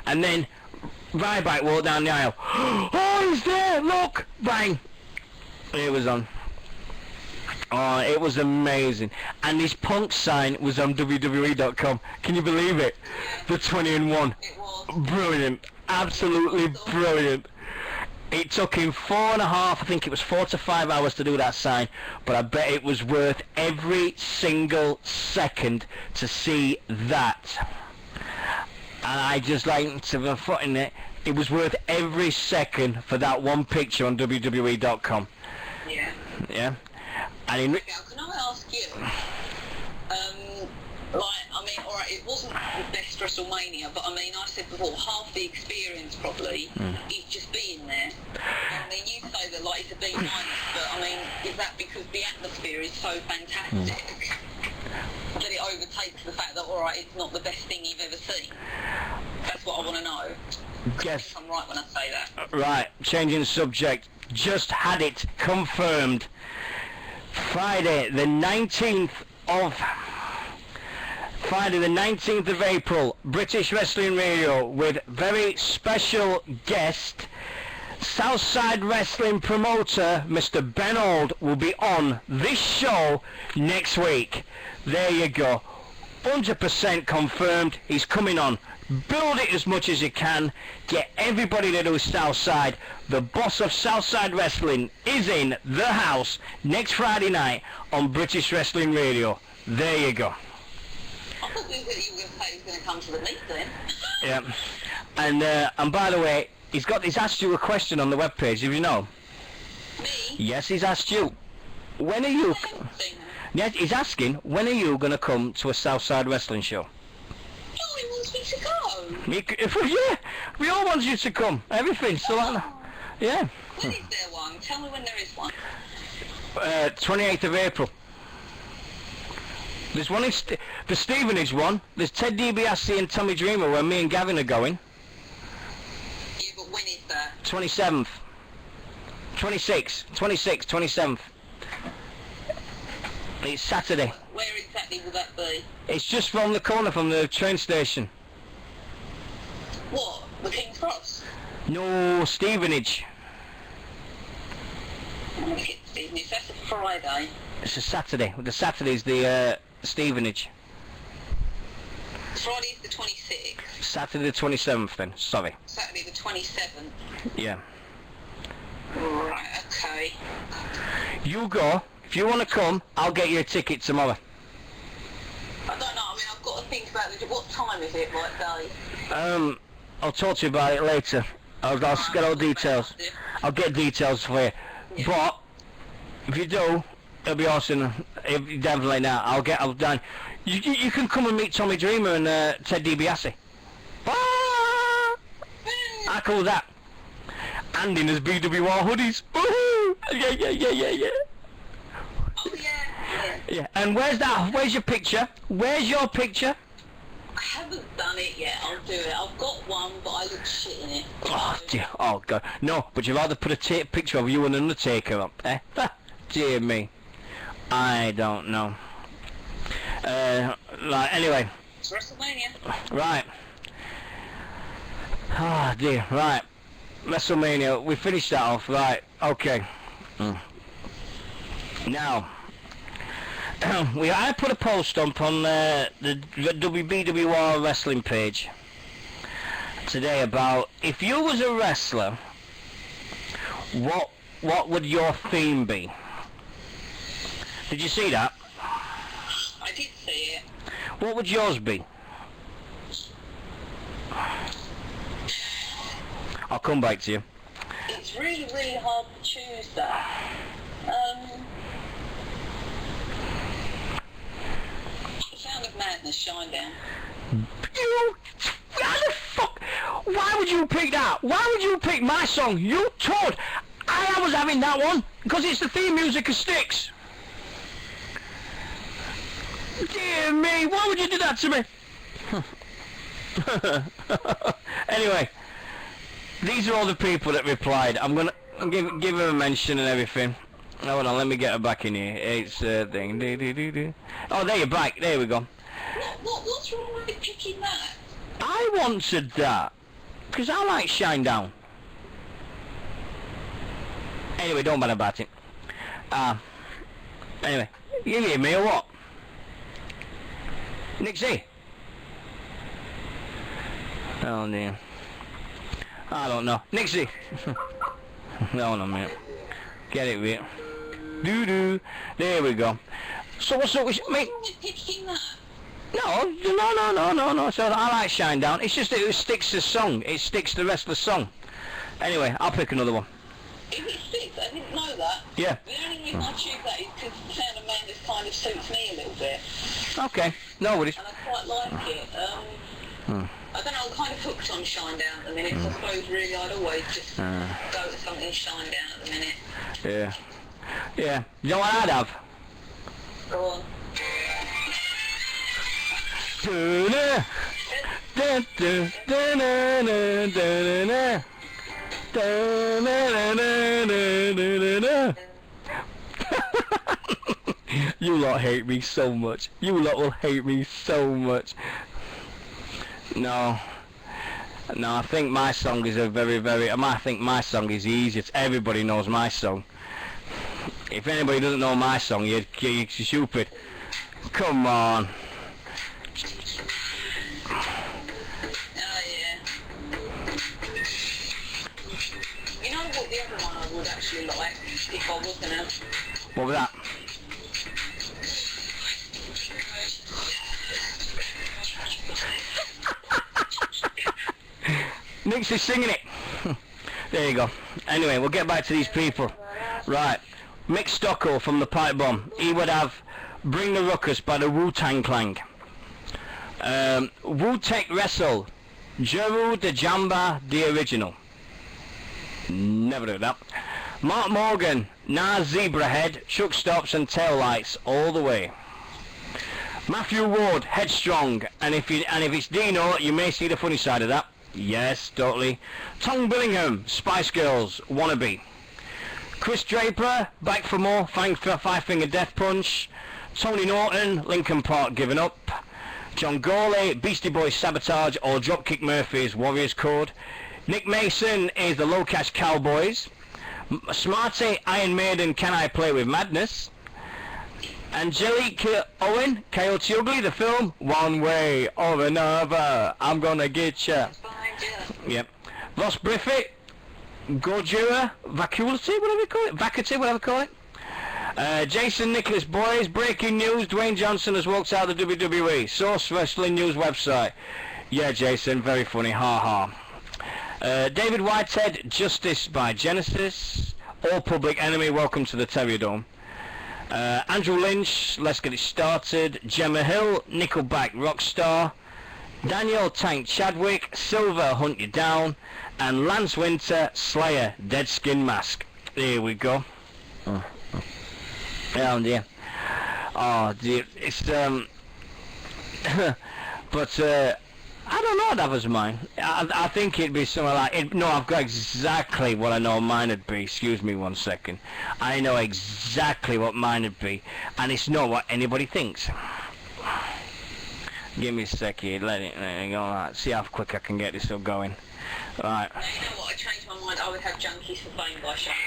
And then Ryback walked down the aisle, oh, he's there, look, bang. It was on. Oh, it was amazing. And his Punk sign was on WWE.com. Can you believe it? The 20-1. Brilliant. Absolutely brilliant. It took him 4.5, I think it was 4 to 5 hours to do that sign, but I bet it was worth every single second to see that. And I just like to have a foot in it. It was worth every second for that one picture on WWE.com. Yeah. Yeah. And now, can I ask you, alright, it wasn't the best WrestleMania, but I mean, I said before, half the experience probably is just being there. I mean, you say that like it's a B-, but I mean, is that because the atmosphere is so fantastic that it overtakes the fact that, alright, it's not the best thing you've ever seen? That's what I want to know. Guess I'm right when I say that. Right, changing the subject. Just had it confirmed. Friday the 19th of April, British Wrestling Radio with very special guest, Southside Wrestling promoter Mr. Ben Auld will be on this show next week. There you go. 100% confirmed. He's coming on. build it as much as you can, get everybody to do Southside. The boss of Southside Wrestling is in the house next Friday night on British Wrestling Radio. There you go. I thought you were going to say he was going to come to the meet then. Yeah. And by the way, he's asked you a question on the webpage, if you know. Me? Yes, he's asked you. When are you... Yeah, he's asking, when are you going to come to a Southside Wrestling show? Oh, he wants me to go. Yeah, we all want you to come. Everything, so yeah. When is there one? Tell me when there is one. 28th of April. There's one in the Stevenage one. There's Ted DiBiase and Tommy Dreamer where me and Gavin are going. Yeah, but when is that? 27th. 26th, 27th. It's Saturday. Where exactly will that be? It's just from the corner from the train station. What? The King's Cross? No, Stevenage. Stevenage, that's a Friday. It's a Saturday. The Saturday's the Stevenage. Friday's the 26th. Saturday the 27th then, sorry. Saturday the 27th. Yeah. Right, okay. You go. If you want to come, I'll get you a ticket tomorrow. I don't know, I mean, I've got to think about what time is it, like day? I'll talk to you about it later. I'll get all details. I'll get details for you. Yeah. But if you do, it'll be awesome. Definitely now. I'll done. You can come and meet Tommy Dreamer and Ted DiBiase. How cool is that? And in his BWR hoodies. Woohoo! Yeah. Oh, yeah. Yeah. And where's your picture? Where's your picture? I haven't done it yet, I'll do it. I've got one, but I look shit in it. Oh dear, oh god. No, but you'd rather put a picture of you and Undertaker up, eh? Dear me. I don't know. Right, anyway. It's Wrestlemania. Right. Oh dear, right. WrestleMania, we finished that off, right, okay. Now, I put a post up on the WBWR wrestling page today about if you was a wrestler, what would your theme be? Did you see that? I did see it. What would yours be? I'll come back to you. It's really, really hard to choose that. Sound of Madness, Shinedown. You, how the fuck? Why would you pick that? Why would you pick my song? You told. I was having that one because it's the theme music of Styx. Dear me, why would you do that to me? Anyway, these are all the people that replied. I'm gonna give them a mention and everything. Hold on, let me get her back in here. It's thing. Oh, there you're back. There we go. What's wrong with picking that? I wanted that because I like Shinedown. Anyway, don't bother about it. Anyway, you hear me or what? Nixy? Oh dear. I don't know. Nixy! Hold on a minute. Get it right. Doo-doo. There we go. So what's up with me? Picking that? No. So I like Shinedown. It's just that it sticks the song. It sticks the rest of the song. Anyway, I'll pick another one. If it sticks, I didn't know that. Yeah. The only reason I choose that is because the Sound of Madness kind of suits me a little bit. Okay, no worries. And I quite like it. I don't know, I'm kind of hooked on Shinedown at the minute, so I suppose really I'd always just go with something Shinedown at the minute. Yeah. You know what I'd have? Go on. You lot hate me so much. You lot will hate me so much. No, I think my song is I think my song is the easiest. Everybody knows my song. If anybody doesn't know my song, you're stupid. Come on. actually like if I was gonna. What was that? Nixy's singing it. There you go. Anyway, we'll get back to these people. Right. Mick Stockwell from the Pipe Bomb. He would have Bring the Ruckus by the Wu-Tang Clan. Wu-Tech Wrestle. Jeru the Jamba, the original. Never do that. Mark Morgan, Nas Zebra Head, Chuck Stops and Tail Lights all the way. Matthew Ward, Headstrong, and if it's Dino, you may see the funny side of that. Yes, totally. Tom Billingham, Spice Girls, Wannabe. Chris Draper, back for more, Five Finger Death Punch. Tony Norton, Linkin Park, Giving Up. John Gawley, Beastie Boys, Sabotage, or Dropkick Murphys, Warriors Code. Nick Mason is the Low Cash Cowboys. Smarty, Iron Maiden, Can I Play With Madness? Angelique Owen, Coyote Ugly, the film, One Way or Another, I'm Gonna Get Ya. Yep. Ross Briffett, Gojira, Vacuity, whatever you call it, Vacuity, whatever you call it. Jason Nicholas Boys, breaking news, Dwayne Johnson has walked out of the WWE. Source Wrestling News website. Yeah, Jason, very funny, ha ha. David Whitehead, Justice by Genesis. All Public Enemy, Welcome to the Terrier Dome. Andrew Lynch, Let's Get It Started. Gemma Hill, Nickelback Rockstar. Daniel Tank Chadwick, Silver Hunt You Down. And Lance Winter, Slayer, Dead Skin Mask. Here we go. Oh dear. Oh dear. It's but I don't know, that was mine. I think it'd be something like it. No, I've got exactly what I know mine would be. Excuse me 1 second. I know exactly what mine would be, and it's not what anybody thinks. Give me a second. Let it go. Right, see how quick I can get this up going. Right. Now, you know what? I changed my mind. I would have Junkies for Fame by Shannon.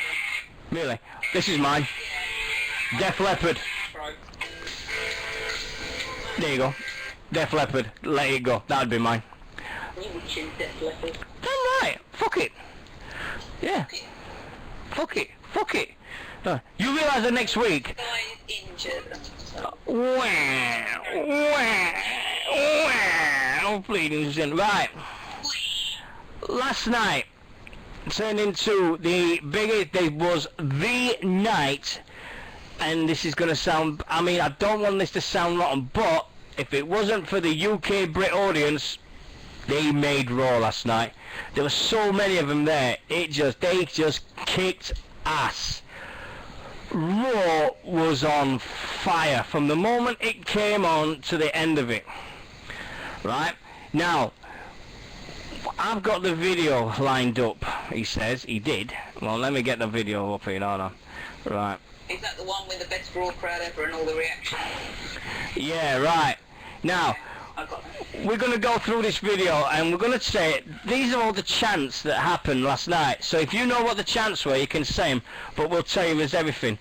Really? This is mine. Def Leppard. Right. There you go. Def Leppard. Let It Go. That would be mine. You would choose Def Leppard. Damn right. Fuck it. Yeah. Fuck it. Fuck it. You realise that next week... Guy is injured. Right. Last night turned into the biggest... It was the night, and this is going to sound... I mean, I don't want this to sound rotten, but if it wasn't for the UK Brit audience, they made Raw last night. There were so many of them there. They just kicked ass. Raw was on fire from the moment it came on to the end of it. Right? Now, I've got the video lined up, he says. He did. Well, let me get the video up here, hold on. Right. Is that the one with the best Raw crowd ever and all the reaction? Yeah, right. Now, we're going to go through this video and we're going to say, these are all the chants that happened last night. So if you know what the chants were, you can say them, but we'll tell you as everything.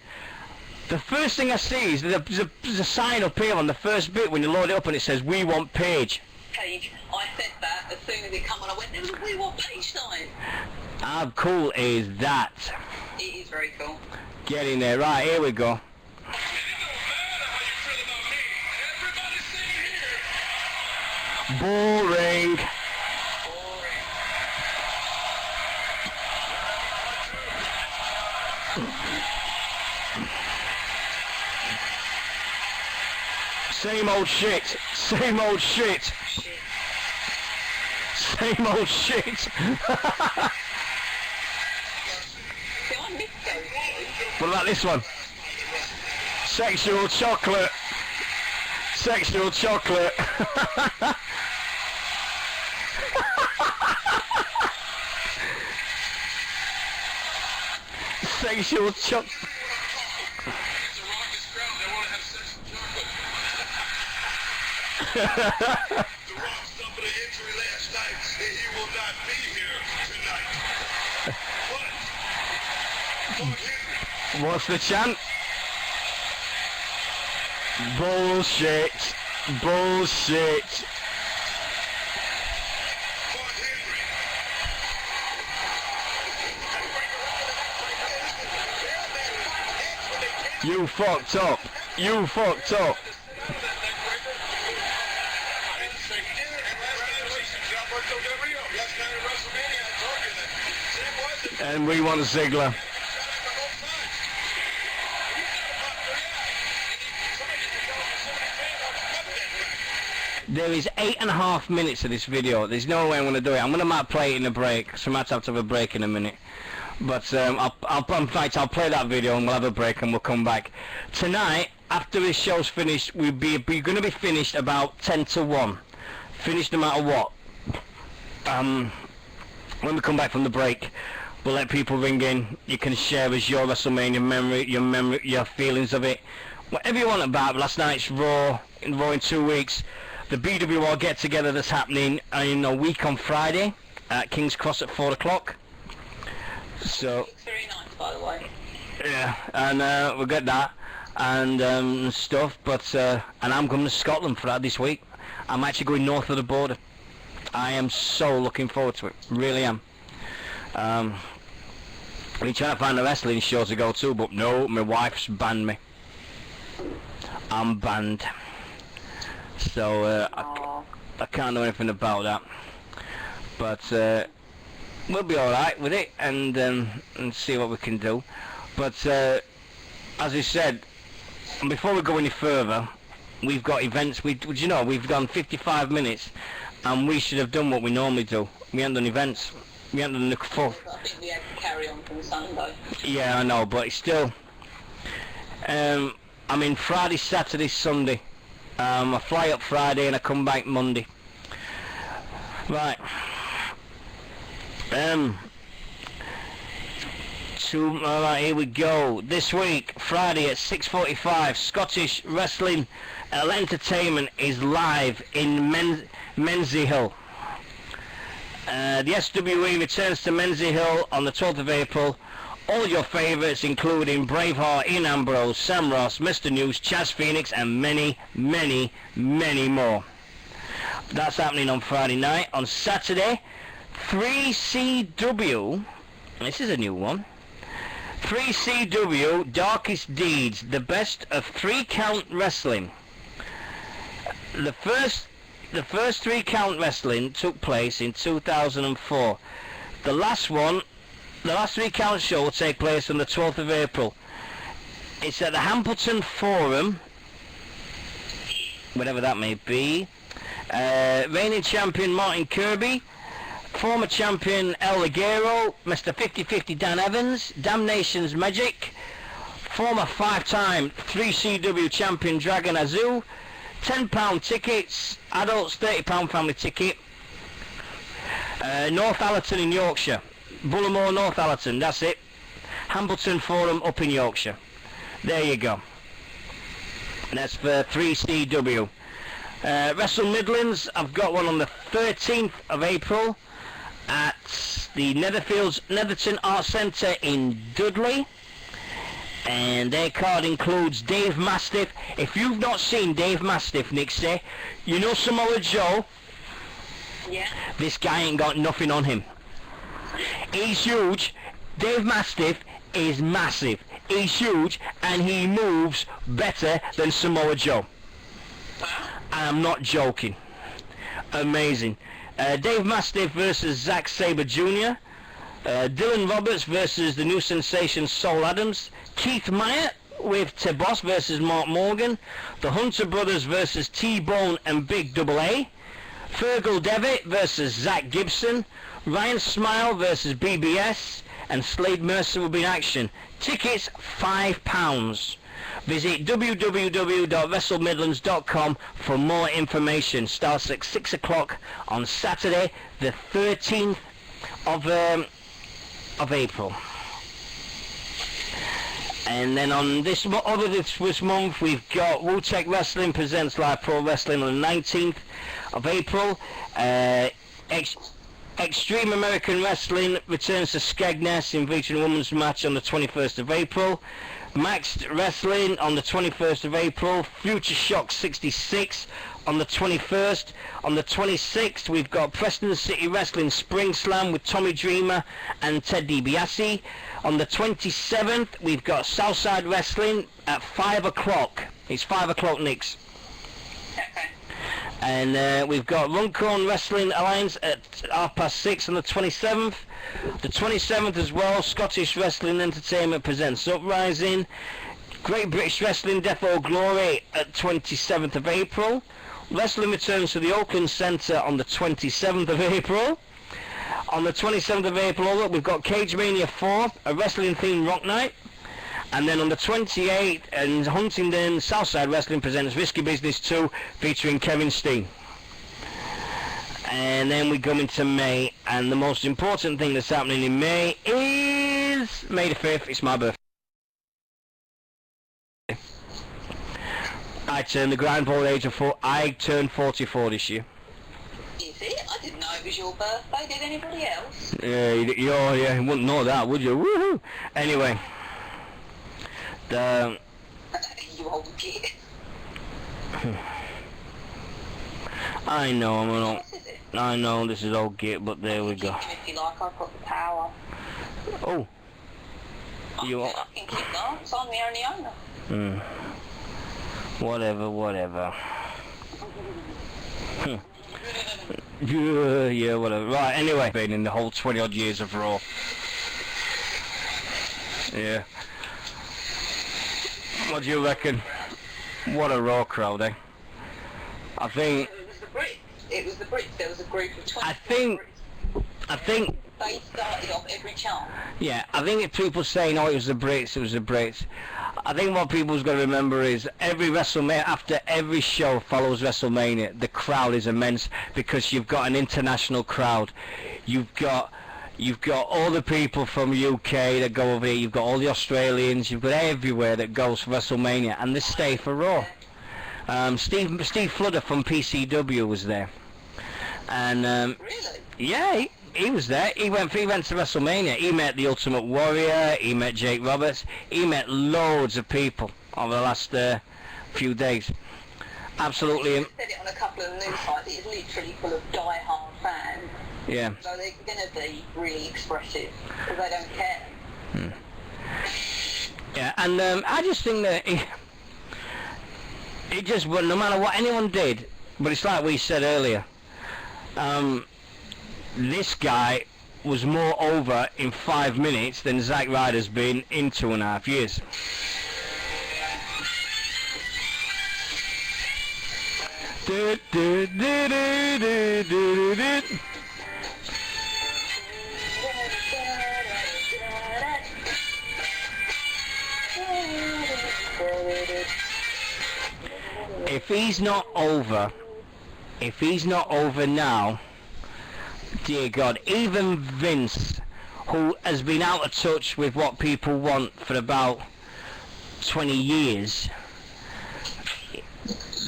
The first thing I see is there's a sign up here on the first bit when you load it up and it says, "We want Paige." Paige. I said that as soon as it came on. I went, "There was a We Want Paige sign." How cool is that? It is very cool. Get in there. Right, here we go. Boring. Same old shit. Same old shit. Same old shit. What about this one? Sexual chocolate. Sexual chocolate. Sexual chocolate. The Rock suffered an injury last night, and he will not be here tonight. What? Mark Henry. What's the chant? Bullshit. Bullshit. Mark Henry. You fucked up. You fucked up. And we want Ziggler. There is 8.5 minutes of this video. There's no way I'm going to do it. I'm going to play it in a break, so I might have to have a break in a minute. But in fact, I'll play that video and we'll have a break and we'll come back. Tonight, after this show's finished, we're going to be finished about 10 to 1. Finished no matter what. When we come back from the break, we'll let people ring in. You can share us your WrestleMania memory, your feelings of it. Whatever you want about last night's Raw in 2 weeks. The BWR get-together that's happening in a week on Friday at King's Cross at 4 o'clock. So, It's very nice, by the way. yeah, and we'll get that and stuff. But and I'm going to Scotland for that this week. I'm actually going north of the border. I am so looking forward to it. Really am. I've been trying to find a wrestling show to go to, but no, my wife's banned me. I'm banned. So I can't do anything about that. But we'll be alright with it and see what we can do. But as I said, before we go any further, we've got events. You know, we've done 55 minutes and we should have done what we normally do. We haven't done events. We haven't done the full. I think we had to carry on from Sunday. Yeah, I know, but it's still. I mean, Friday, Saturday, Sunday. I fly up Friday and I come back Monday. Right. Alright, here we go. This week, Friday at 6:45, Scottish Wrestling Entertainment is live in Menzie Hill. The SWE returns to Menzie Hill on the 12th of April. All your favourites, including Braveheart, Ian Ambrose, Sam Ross, Mr. News, Chaz Phoenix, and many, many, many more. That's happening on Friday night. On Saturday, 3CW, this is a new one, 3CW Darkest Deeds, the best of 3-count wrestling. The first 3-count wrestling took place in 2004. The last 3-count show will take place on the 12th of April. It's at the Hampton Forum, whatever that may be. Reigning champion Martin Kirby, former champion El Ligero, Mr. 50-50 Dan Evans, Damnation's Magic, former 5-time 3CW champion Dragon Azul, £10 tickets, adults £30 family ticket, North Allerton in Yorkshire, Bullimore, North Allerton, that's it, Hambleton Forum up in Yorkshire. There you go. And that's for 3CW. Wrestle Midlands, I've got one on the 13th of April at the Netherton Arts Centre in Dudley. And their card includes Dave Mastiff. If you've not seen Dave Mastiff, Nixy, you know Samoa Joe? Yeah. This guy ain't got nothing on him. He's huge. Dave Mastiff is massive. He's huge and he moves better than Samoa Joe. I'm not joking. Amazing. Dave Mastiff versus Zack Sabre Jr. Dylan Roberts versus the new sensation Sol Adams. Keith Meyer with Tebos versus Mark Morgan. The Hunter Brothers versus T-Bone and Big Double A. Fergal Devitt versus Zach Gibson. Ryan Smile versus BBS. And Slade Mercer will be in action. Tickets £5. Visit www.wrestlemidlands.com for more information. Starts at 6 o'clock on Saturday, the 13th of April. And then on this month, we've got Wu-Tech Wrestling presents Live Pro Wrestling on the 19th of April. Extreme American Wrestling returns to Skegness in featuring a women's match on the 21st of April. Maxed Wrestling on the 21st of April. Future Shock 66 on the 21st. On the 26th, we've got Preston City Wrestling Spring Slam with Tommy Dreamer and Ted DiBiase. On the 27th, we've got Southside Wrestling at 5 o'clock. It's 5 o'clock, Nix. Okay. And we've got Runcorn Wrestling Alliance at 6:30 on the 27th. The 27th as well, Scottish Wrestling Entertainment presents Uprising. Great British Wrestling Death or Glory at 27th of April. Wrestling returns to the Oakland Centre on the 27th of April. On the 27th of April, we've got Cage Mania 4, a wrestling-themed rock night. And then on the 28th, in Huntingdon, Southside Wrestling presents Risky Business 2, featuring Kevin Steen. And then we go into May, and the most important thing that's happening in May is May the 5th. It's my birthday. I turned the grindball age of 4. I turned 44 this year. Is it? I didn't know it was your birthday. Did anybody else? Yeah, you wouldn't know that, would you? Woohoo! Anyway. You old git. I know, I'm an old... What is it? I know, this is old git, but there we go. If you like, I've got the power. Oh. You I can kick dance. I'm the only owner. Whatever. Yeah, whatever. Right, anyway. Been in the whole 20 odd years of Raw. Yeah. What do you reckon? What a Raw crowd, eh? I think... It was the Brits. It was the Brits. There was a group of 20 I think... They started off every chant. Yeah, I think if people say, no, it was the Brits, I think what people's got to remember is every WrestleMania, after every show follows WrestleMania, the crowd is immense because you've got an international crowd. You've got all the people from UK that go over here, you've got all the Australians, you've got everywhere that goes for WrestleMania, and they stay for Raw. Steve Fludder from PCW was there. And Really? yeah, he was there. He went to WrestleMania. He met the Ultimate Warrior. He met Jake Roberts. He met loads of people over the last few days. Absolutely. I said it on a couple of news sites. It's literally full of die-hard fans. Yeah. So they're going to be really expressive because they don't care. Yeah, and I just think that it just, no matter what anyone did, but it's like we said earlier, this guy was more over in 5 minutes than Zack Ryder's been in 2.5 years. If he's not over now, dear God, even Vince, who has been out of touch with what people want for about 20 years,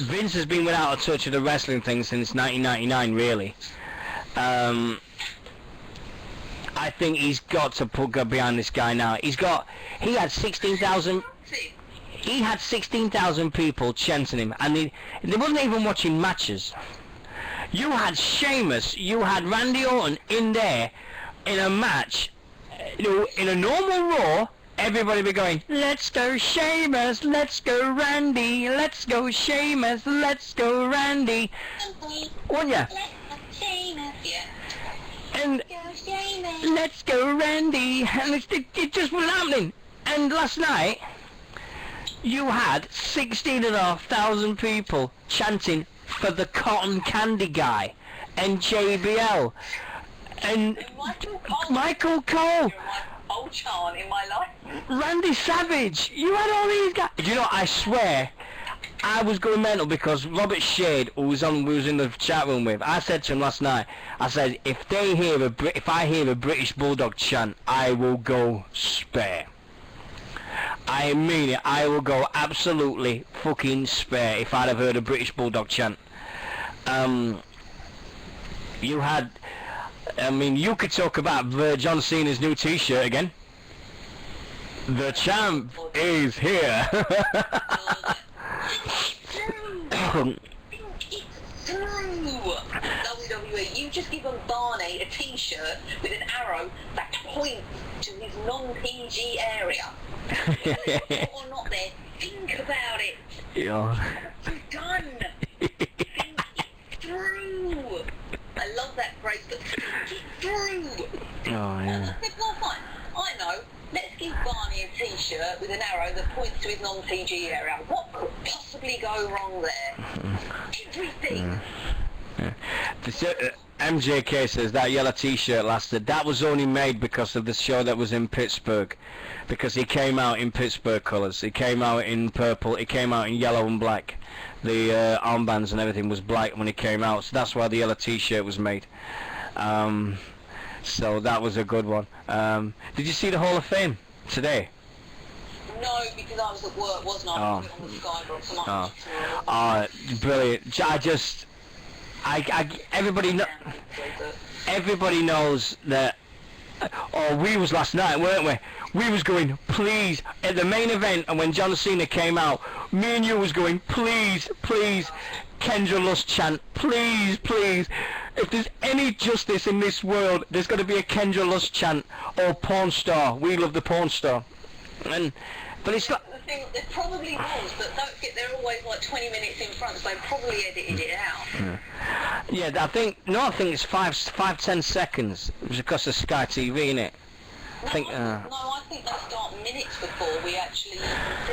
Vince has been out of touch with the wrestling thing since 1999, really. I think he's got to go behind this guy now. He had 16,000... He had 16,000 people chanting him, and they wasn't even watching matches. You had Sheamus, you had Randy Orton in there, in a match, in a normal Raw, everybody be going, let's go Sheamus, let's go Randy, let's go Sheamus, let's go Randy. Wouldn't ya? Yeah. And let's go Randy, and it just wasn't happening. And last night, you had 16,500 people chanting for the cotton candy guy and JBL and Michael Cole. You're my old chant in my life. Randy Savage. You had all these guys. Do you know, I swear I was going mental because Robert Shade, who was in the chat room with, I said to him last night, I said, if I hear a British Bulldog chant, I will go spare. I mean it, I will go absolutely fucking spare if I'd have heard a British Bulldog chant. You had, you could talk about John Cena's new t-shirt again. The champ is here. a t-shirt with an arrow that points to his non-PG area. Whether or not there, think about it. Yeah. What you've done. Think it through. I love that phrase, but think it through. Oh, yeah. I said, well, fine. I know. Let's give Barney a t-shirt with an arrow that points to his non-PG area. What could possibly go wrong there? Everything. MJK says that yellow t-shirt lasted. That was only made because of the show that was in Pittsburgh. Because he came out in Pittsburgh colours. He came out in purple. He came out in yellow and black. The armbands and everything was black when he came out. So that's why the yellow t-shirt was made. So that was a good one. Did you see the Hall of Fame today? No, because I was at work, wasn't I? I was on the Skybox. Brilliant. Everybody knows that. Oh, we was last night, weren't we? We was going, please, at the main event, and when John Cena came out, me and you was going, please, please, Kendra Lust chant, please, please. If there's any justice in this world, there's got to be a Kendra Lust chant, or porn star. We love the porn star. But it's like... The thing, there probably was, but don't forget, they're always like 20 minutes in front, so they probably edited it out. Yeah, I think it's 5-10 seconds because of Sky TV, innit? I think they start minutes before we actually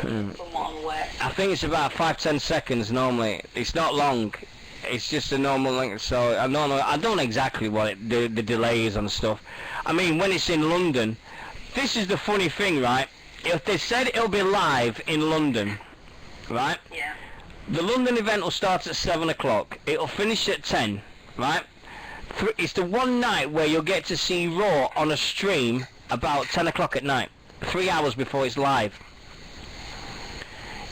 from what I'm aware. I think it's about 5-10 seconds normally. It's not long. It's just a normal length. So I don't know exactly what the delay is on stuff. I mean, when it's in London, this is the funny thing, right? If they said it'll be live in London, right? Yeah. The London event will start at 7 o'clock. It'll finish at 10, right? It's the one night where you'll get to see Raw on a stream about 10 o'clock at night, 3 hours before it's live.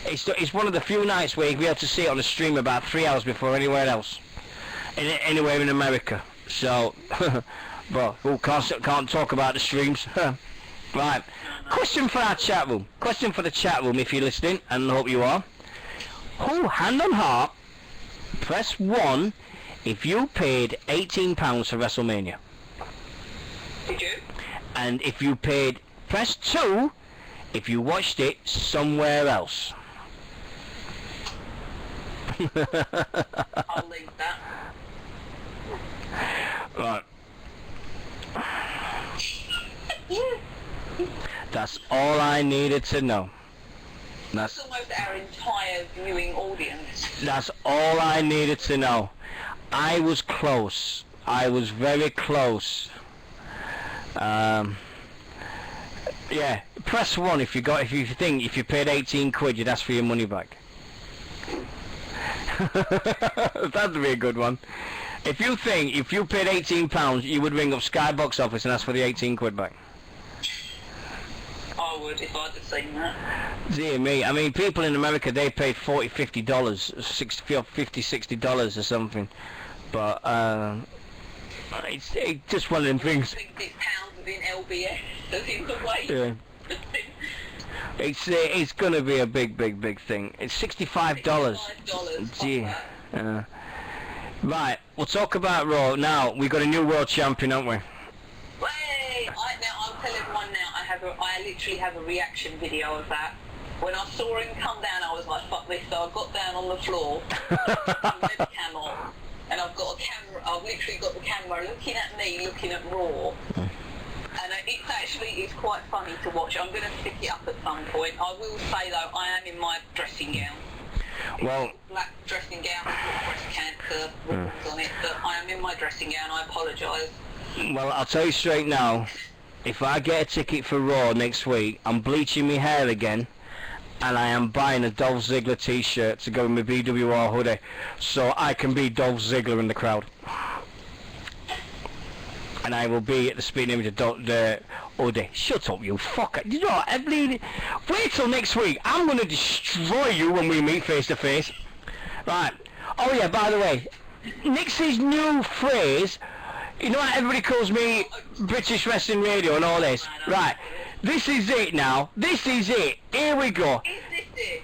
It's one of the few nights where you'll be able to see it on a stream about 3 hours before anywhere else, anywhere in America. So, but who can't talk about the streams? Right. Question for our chat room. Question for the chat room if you're listening, and I hope you are. Who, hand on heart, press 1 if you paid £18 for WrestleMania. Did you? And if you paid, press 2 if you watched it somewhere else. I'll leave that. Right. That's all I needed to know. That's almost our entire viewing audience. That's all I needed to know. I was close. I was very close. Yeah, press 1 if you paid 18 quid, you'd ask for your money back. That'd be a good one. If you paid £18, you would ring up Skybox office and ask for the 18 quid back. I would if I'd have seen that. Dear me, I mean, people in America, they paid $40, $50, $50, $60 or something. But, it's just one of them things. I think it's pounds in LBS, as in the way. Yeah. It's gonna be a big thing. It's $65. Gee. Right, we'll talk about Raw. Now, we've got a new world champion, haven't we? I'll tell everyone now, I literally have a reaction video of that. When I saw him come down, I was like, fuck this, so I got down on the floor, put the webcam on, and I've literally got the camera looking at me, looking at Raw. And it's quite funny to watch. I'm going to pick it up at some point. I will say though, I am in my dressing gown. Well, black dressing gown, with breast cancer ribbons on it, but I am in my dressing gown. I apologise. Well, I'll tell you straight now, if I get a ticket for Raw next week, I'm bleaching my hair again, and I am buying a Dolph Ziggler t-shirt to go with my BWR hoodie, so I can be Dolph Ziggler in the crowd. And I will be at the speed image of the hoodie. Shut up, you fucker. You know what, wait till next week. I'm going to destroy you when we meet face to face. Right. Oh yeah, by the way, Nixy's new phrase, you know what everybody calls me British Wrestling Radio and all this? Right. This is it now. This is it. Here we go.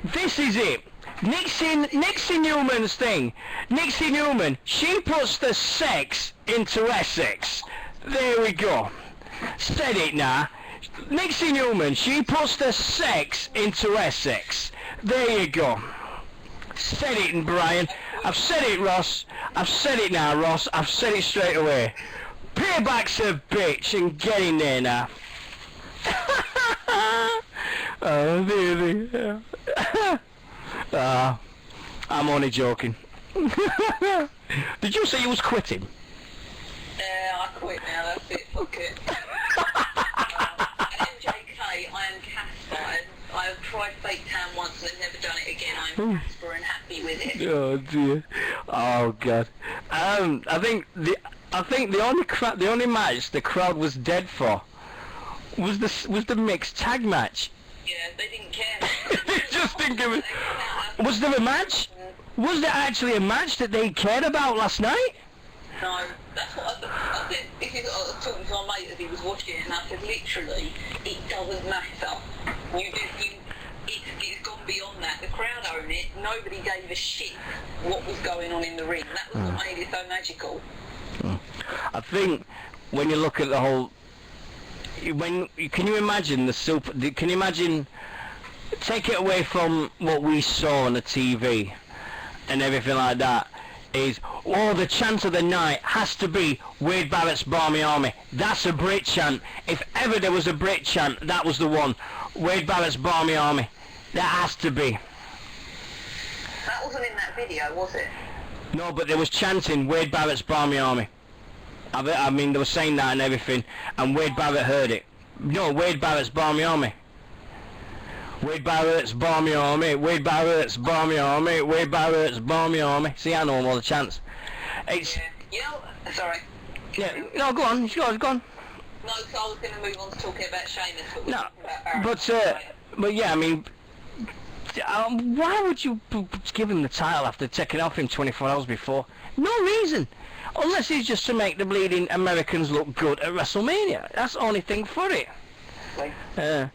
This is it. Nixy Newman's thing. Nixy Newman, she puts the sex into Essex. There we go. Said it now. Nixy Newman, she puts the sex into Essex. There you go. Said it, Brian. I've said it, Ross. I've said it now, Ross. I've said it straight away. Payback's a bitch and get in there now. Oh, really? I'm only joking. Did you say you was quitting? Yeah, I quit now, that's it, fuck it. MJK, I am Casper. I've tried fake tan once and I've never done it again. I'm Casper and happy with it. Oh dear. Oh god. I think the only match the crowd was dead for was the mixed tag match. Yeah, they didn't care. They just didn't give it. Was there a match? Was there actually a match that they cared about last night? No, that's what I said. Because I was talking to my mate as he was watching it, and I said, literally, it doesn't matter. It's gone beyond that. The crowd own it. Nobody gave a shit what was going on in the ring. That was what made it so magical. I think when you look at the whole, can you imagine can you imagine, take it away from what we saw on the TV and everything like that, is, the chant of the night has to be Wade Barrett's Barmy Army. That's a Brit chant. If ever there was a Brit chant, that was the one. Wade Barrett's Barmy Army. That has to be. That wasn't in that video, was it? No, but there was chanting Wade Barrett's Barmy Army. I mean, they were saying that and everything, and Wade Barrett heard it. No, Wade Barrett's Barmy Army. Wade Barrett's Barmy Army, Wade Barrett's Barmy Army, Wade Barrett's Barmy Army. See, I know all the chants. It's... Yeah. Sorry. Yeah, no, go on, go on. No, so I was going to move on to talking about Sheamus, but we're No, talking about Baron. but yeah, I mean, why would you give him the title after taking off him 24 hours before? No reason. Unless it's just to make the bleeding Americans look good at WrestleMania. That's the only thing for it. The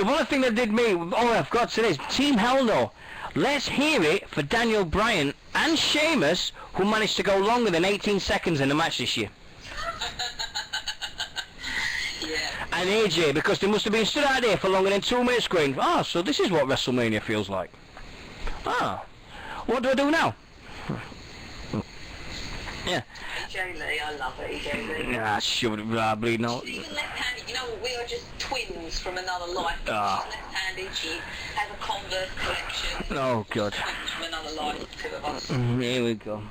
one thing that did me, I've got to say this, Team Hell No. Let's hear it for Daniel Bryan and Sheamus, who managed to go longer than 18 seconds in the match this year. Yeah. And AJ, because they must have been stood out there for longer than 2 minutes going, so this is what WrestleMania feels like. What do I do now? Yeah. AJ Lee, I love AJ Lee. Nah, should bleed no. She's even left-handed, you know, we are just twins from another life. She's left-handed, she has a Converse collection. Oh god. Twins from another life, two of us. Here we go.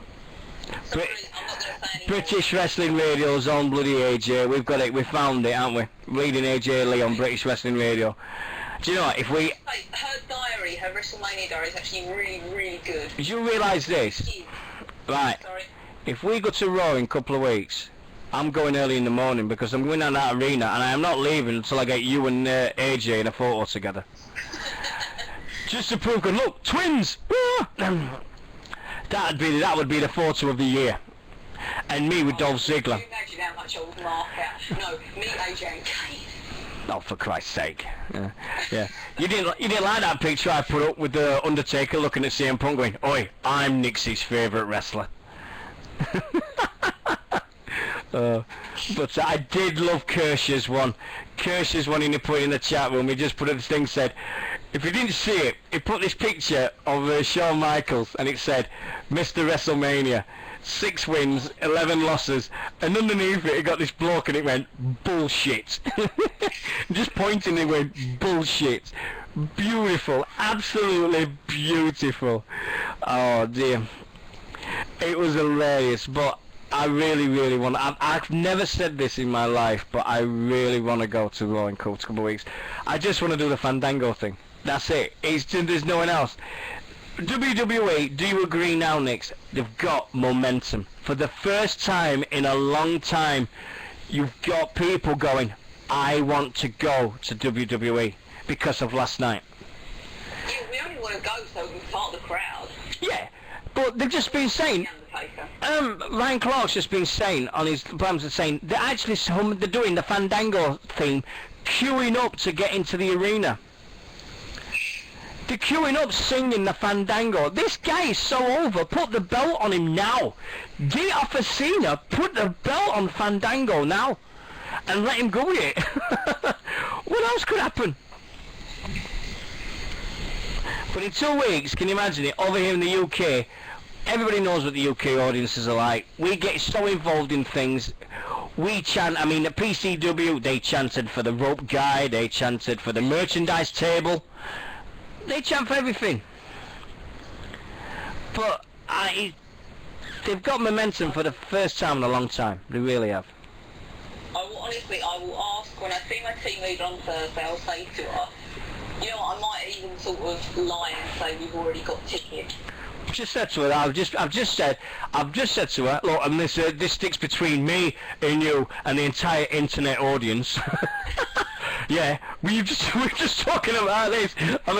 Sorry, I'm not going to say any British Wrestling Radio's on bloody AJ. We've got it, we found it, haven't we? Reading AJ Lee on British Wrestling Radio. Do you know what, if we... Her diary, her WrestleMania diary is actually really, really good. Did you realise this? Right. Sorry. If we go to Raw in a couple of weeks, I'm going early in the morning because I'm going down that arena and I am not leaving until I get you and AJ in a photo together. Just to prove, look, twins! That would be the photo of the year. And me with Dolph Ziggler. Can you imagine how much I would mark out? No, me, AJ and Kane. Oh, for Christ's sake. Yeah. You didn't like that picture I put up with the Undertaker looking at CM Punk going, "Oi, I'm Nixie's favourite wrestler." But I did love Kirsch's one. Kirsch's one he put in the chat room. He just put this thing, said, if you didn't see it, he put this picture of Shawn Michaels and it said, Mr. WrestleMania, 6 wins, 11 losses, and underneath it, he got this bloke and it went, bullshit. Just pointing, it went, bullshit. Beautiful, absolutely beautiful. Oh dear. It was hilarious, but I really, really want to... I've never said this in my life, but I really want to go to Raw in a couple of weeks. I just want to do the Fandango thing. That's it. There's no one else. WWE, do you agree now, Nix? They've got momentum. For the first time in a long time, you've got people going, I want to go to WWE because of last night. Yeah, we only want to go so we can part the crowd. Yeah, but they've just been saying... Ryan Clark's just been saying on his programs, saying they're actually they're doing the Fandango theme, queuing up to get into the arena. They're queuing up singing the Fandango. This guy is so over. Put the belt on him now. Get it off of Cena. Put the belt on Fandango now. And let him go with it. What else could happen? But in 2 weeks, can you imagine it? Over here in the UK, everybody knows what the UK audiences are like. We get so involved in things. We chant, I mean, the PCW, they chanted for the rope guy. They chanted for the merchandise table. They chant for everything. But they've got momentum for the first time in a long time. They really have. Honestly, I will ask when I see my team leader on Thursday. I'll say to her, you know what? I might even sort of lie and say we've already got tickets. I've just said to her. I've just said to her. Look, and this sticks between me and you and the entire internet audience. Yeah, we're just talking about this on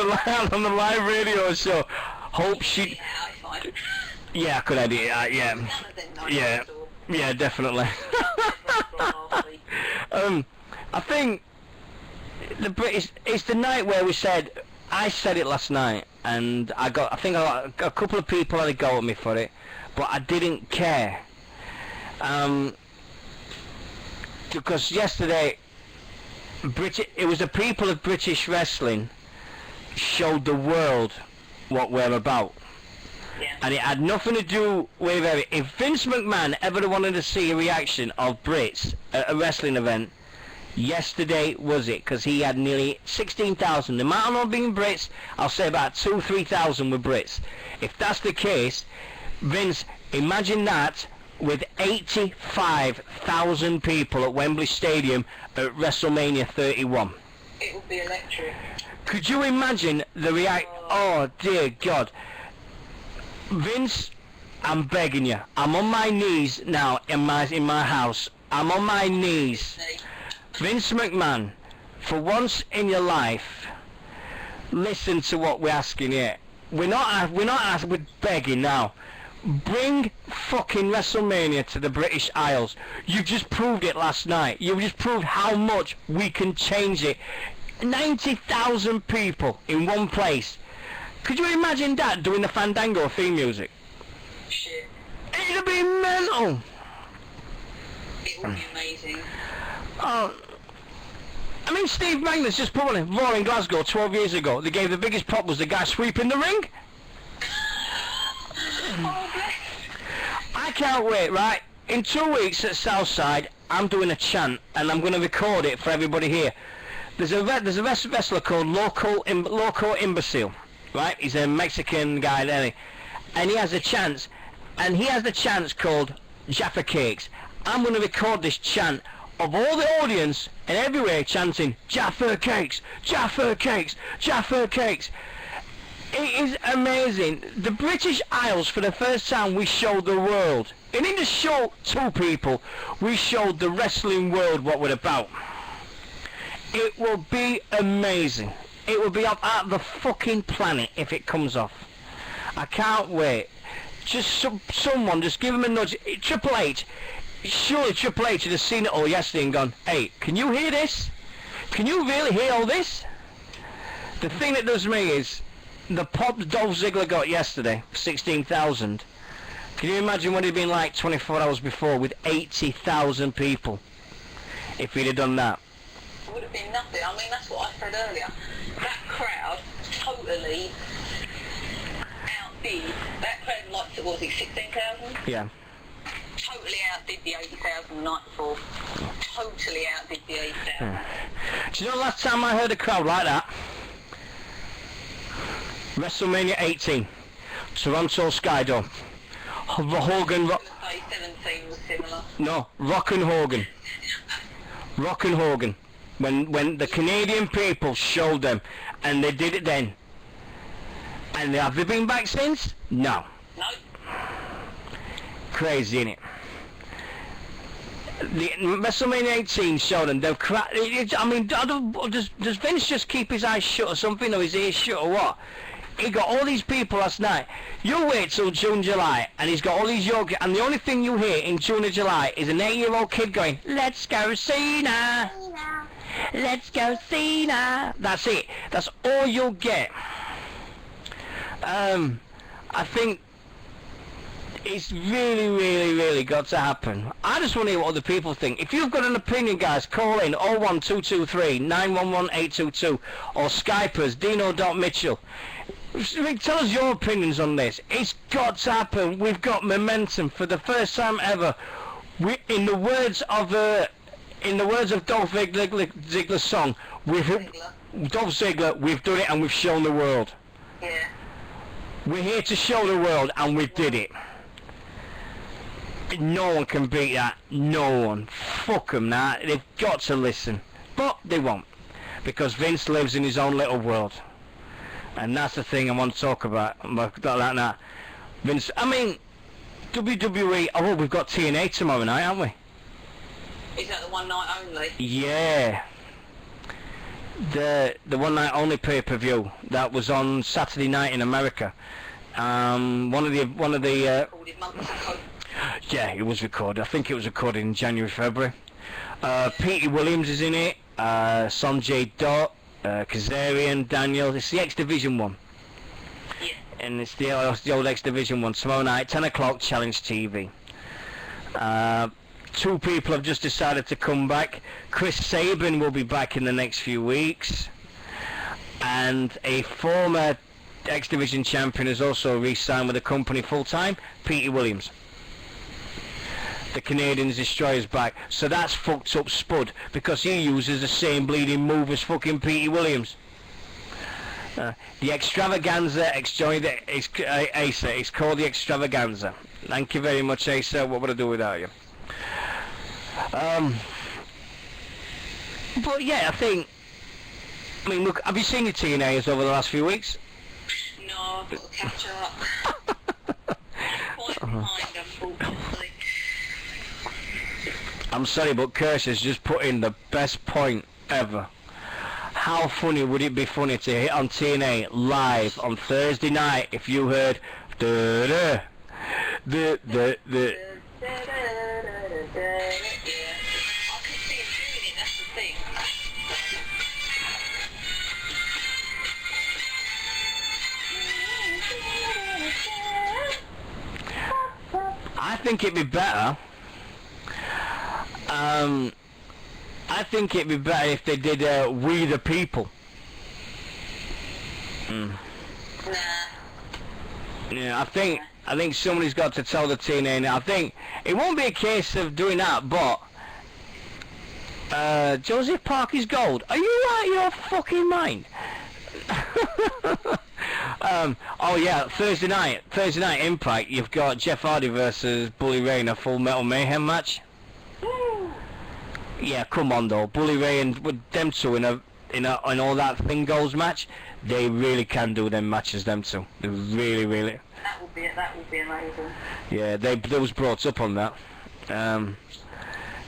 the live radio show. Hope she. Yeah, it's fine. Yeah, I could edit it out. Yeah. None of them know Yeah. at all. Yeah, definitely. I think the British. It's the night where we said. I said it last night, and I think I got a couple of people had a go at me for it, but I didn't care. Because yesterday, it was the people of British wrestling showed the world what we're about. Yeah. And it had nothing to do with it. If Vince McMahon ever wanted to see a reaction of Brits at a wrestling event, yesterday was it, because he had nearly 16,000. The amount of being Brits, I'll say about 2,000-3,000 were Brits. If that's the case, Vince, imagine that with 85,000 people at Wembley Stadium at WrestleMania 31. It would be electric. Could you imagine the react? Oh dear God. Vince, I'm begging you. I'm on my knees now in my house. I'm on my knees. Vince McMahon, for once in your life, listen to what we're asking here. We're not asking, we're begging now. Bring fucking WrestleMania to the British Isles. You just proved it last night. You just proved how much we can change it. 90,000 people in one place. Could you imagine that doing the Fandango theme music? Shit. It'd be mental. It would be amazing. Oh, I mean, Steve Magnus just put one in Raw in Glasgow 12 years ago. They gave the biggest pop was the guy sweeping the ring. Oh, bless. I can't wait, right? In 2 weeks at Southside, I'm doing a chant, and I'm going to record it for everybody here. There's a wrestler called Loco Imbecile, right? He's a Mexican guy, and he has a chant, and he has the chant called Jaffa Cakes. I'm going to record this chant of all the audience and everywhere chanting Jaffa Cakes, Jaffa Cakes, Jaffa Cakes. It is amazing. The British Isles, for the first time, we showed the world. We didn't just show two people, we showed the wrestling world what we're about. It will be amazing. It will be up at the fucking planet if it comes off. I can't wait. Just someone, just give him a nudge. Triple H, surely Triple H would have seen it all yesterday and gone, hey, can you hear this? Can you really hear all this? The thing that does me is, the pop Dolph Ziggler got yesterday, 16,000. Can you imagine what it'd been like 24 hours before with 80,000 people? If he'd have done that. It would have been nothing. I mean, that's what I said earlier. That crowd totally outdid. That crowd, like, what was it, 16,000? Yeah. Totally outdid the 80,000 the night before. Totally outdid the 80,000. Do you know the last time I heard a crowd like that? WrestleMania 18, Toronto Skydome. Hogan, 17 was similar. no, Rock and Hogan. Rock and Hogan. When the Canadian people showed them, and they did it then. And have they been back since? No. No. Crazy, innit? The WrestleMania 18 showed them. I mean, does Vince just keep his eyes shut or something, or his ears shut or what? He got all these people last night. You wait till June, July, and he's got all these yoga, and the only thing you hear in June or July is an 8-year-old kid going, "Let's go Cena! Let's go Cena!" That's it. That's all you'll get. I think it's really got to happen. I just want to hear what other people think. If you've got an opinion, guys, call in 01223 911 822 or Skype us Deano.Mitchell. Tell us your opinions on this. It's got to happen. We've got momentum for the first time ever. In the words of Dolph Ziggler's song, Dolph Ziggler, we've done it and we've shown the world. Yeah. We're here to show the world, and we did it. No one can beat that. No one. Fuck them now. They've got to listen. But they won't. Because Vince lives in his own little world. And that's the thing I want to talk about. Like that. Vince, I mean, WWE, oh, we've got TNA tomorrow night, haven't we? Is that the one night only? Yeah. The one night only pay-per-view that was on Saturday night in America. One of the Recorded months ago. Yeah, it was recorded. I think it was recorded in January, February. Petey Williams is in it. Sanjay Dutt, Kazarian, Daniel. It's the X Division one. Yeah. And it's the old X Division one. Tomorrow night, 10 o'clock, Challenge TV. Two people have just decided to come back. Chris Sabin will be back in the next few weeks. And a former X Division champion has also re-signed with the company full-time, Petey Williams. The Canadians Destroyer's back. So that's fucked up Spud, because he uses the same bleeding move as fucking Petey Williams. The Extravaganza, Asa, it's called the Extravaganza. Thank you very much, Asa. What would I do without you? But yeah, I mean, look, have you seen your TNAs over the last few weeks? No, I've got to catch up. Quite behind, unfortunately. I'm sorry, but Kirsch has just put in the best point ever. How funny would it be funny to hit on TNA live on Thursday night if you heard the Yeah, I can see him doing it, that's the thing. I think it'd be better. I think it'd be better if they did We the People. Nah. Yeah, I think somebody's got to tell the TNA now. I think it won't be a case of doing that, but Joseph Parker's gold. Are you out of your fucking mind? Oh yeah, Thursday night Impact. You've got Jeff Hardy versus Bully Ray in a Full Metal Mayhem match. Yeah, come on though, Bully Ray and with them two in all that thing goes match, they really can do them matches. Them two, they really. That would be amazing. Yeah, they was brought up on that.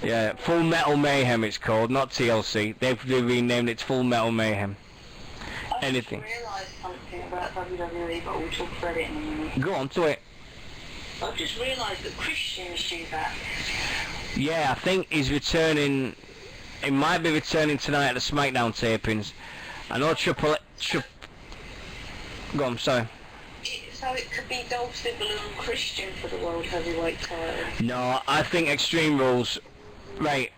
Yeah, Full Metal Mayhem it's called, not TLC. They've renamed it Full Metal Mayhem. Anything. I just realised something about WWE, but we'll talk about it in a minute. Go on to it. I've just realised that Christian's due back. Yeah, I think he's returning. He might be returning tonight at the SmackDown tapings. I know Go on, sorry. So it could be Dolph Ziggler and Christian for the World Heavyweight title. No, I think Extreme Rules. Right,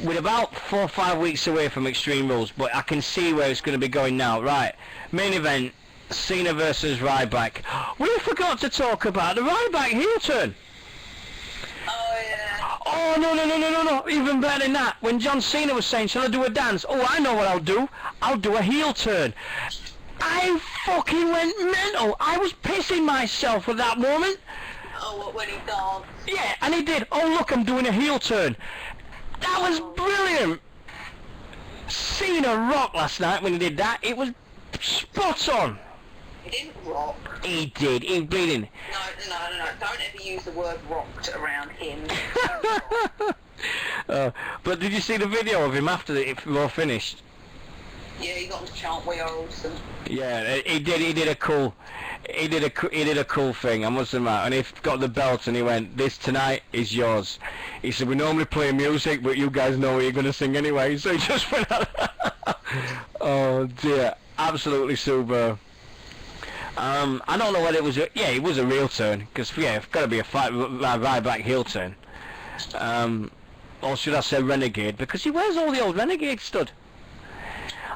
we're about 4 or 5 weeks away from Extreme Rules, but I can see where it's going to be going now. Right, main event: Cena versus Ryback. We forgot to talk about the Ryback heel turn. Oh yeah. Oh no! Even better than that. When John Cena was saying, "Shall I do a dance?" Oh, I know what I'll do. I'll do a heel turn. I fucking went mental. I was pissing myself at that moment. Oh, what, when he danced? Yeah, and he did. Oh look, I'm doing a heel turn. That was brilliant. Cena rocked last night when he did that. It was spot on. He didn't rock. He did. He was bleeding. No. Don't ever use the word rocked around him. But did you see the video of him after it was all finished? Yeah, he got him to chant "We Are Awesome." Yeah, he did. He did a cool thing. I must admit. And he got the belt and he went, "This tonight is yours." He said, "We normally play music, but you guys know what you're gonna sing anyway." So he just went out. Oh dear, absolutely super. I don't know whether it was a, yeah, it was a real turn, because yeah, it's got to be a fight right back heel turn. Or should I say renegade, because he wears all the old renegade stud.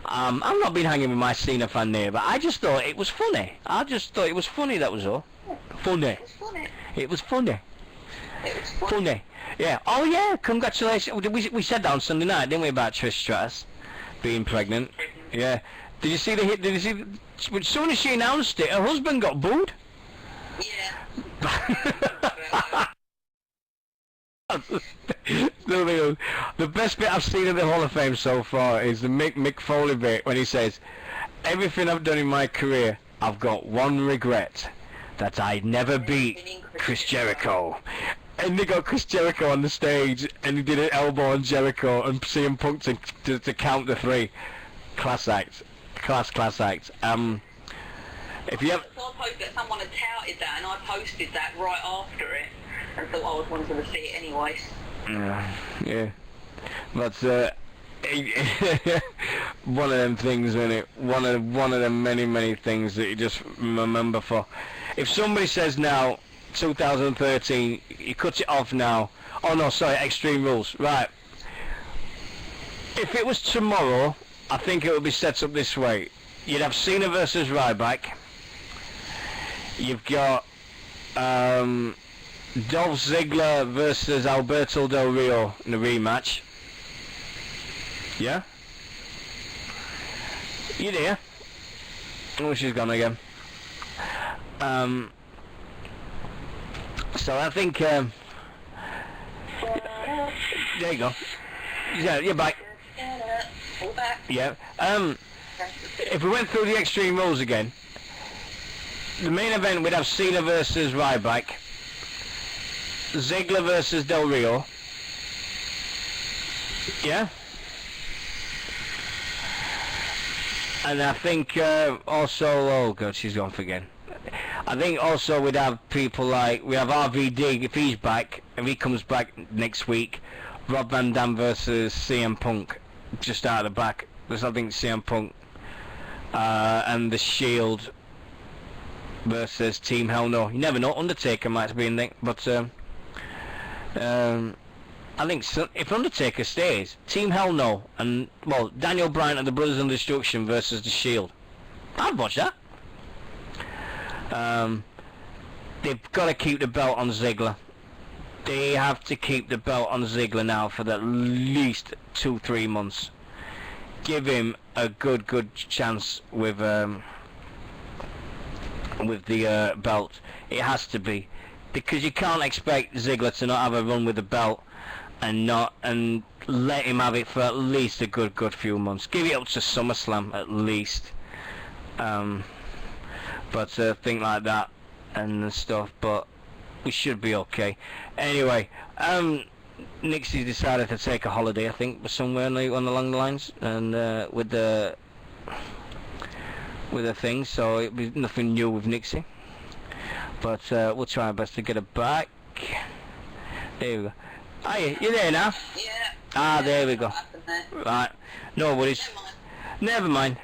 I've not been hanging with my Cena fan there, but I just thought it was funny. I just thought it was funny, that was all. Funny. It was funny. It was funny. It was funny. Funny. Yeah. Oh yeah, congratulations. We said that on Sunday night, didn't we, about Trish Stratus being pregnant? Yeah. Did you see the hit? Did you see? As soon as she announced it, her husband got booed. Yeah. The best bit I've seen of the Hall of Fame so far is the Mick Foley bit when he says, "Everything I've done in my career, I've got one regret, that I never beat Chris Jericho." And they got Chris Jericho on the stage, and he did an elbow on Jericho, and CM Punk to count the three. Class act. Class act. If you have... So I posted that someone had touted that, and I posted that right after it, and thought I was wanting to see it anyways. Yeah. But, one of them things, isn't it? One of them many things that you just remember for. If somebody says now, 2013, you cut it off now. Oh no, sorry, Extreme Rules. Right. If it was tomorrow, I think it would be set up this way. You'd have Cena versus Ryback. You've got Dolph Ziggler versus Alberto Del Rio in the rematch. Yeah? You there? Oh, she's gone again. So I think, there you go. Yeah, you're back. Yeah. If we went through the Extreme Rules again, the main event we'd have Cena versus Ryback, Ziggler versus Del Rio. Yeah. And I think also, oh god, she's gone again. I think also we'd have people like, we have RVD if he's back, if he comes back next week, Rob Van Dam versus CM Punk, just out of the back. There's I think CM Punk and the Shield versus Team Hell No. You never know, Undertaker might be in there, but I think so, if Undertaker stays, Team Hell No, and well, Daniel Bryan and the Brothers of Destruction versus the Shield. I'd watch that. They've got to keep the belt on Ziggler. They have to keep the belt on Ziggler now for at least 2-3 months. Give him a good chance with the belt. It has to be, because you can't expect Ziggler to not have a run with the belt and let him have it for at least a good few months. Give it up to SummerSlam at least. But think like that and stuff, but we should be okay. Anyway, Nixie decided to take a holiday, I think, somewhere along the lines, and with the thing, so it'll be nothing new with Nixie. But we'll try our best to get her back. There we go. Are you there now? Yeah. Ah, there we go. What happened there? Right. No worries. Never mind.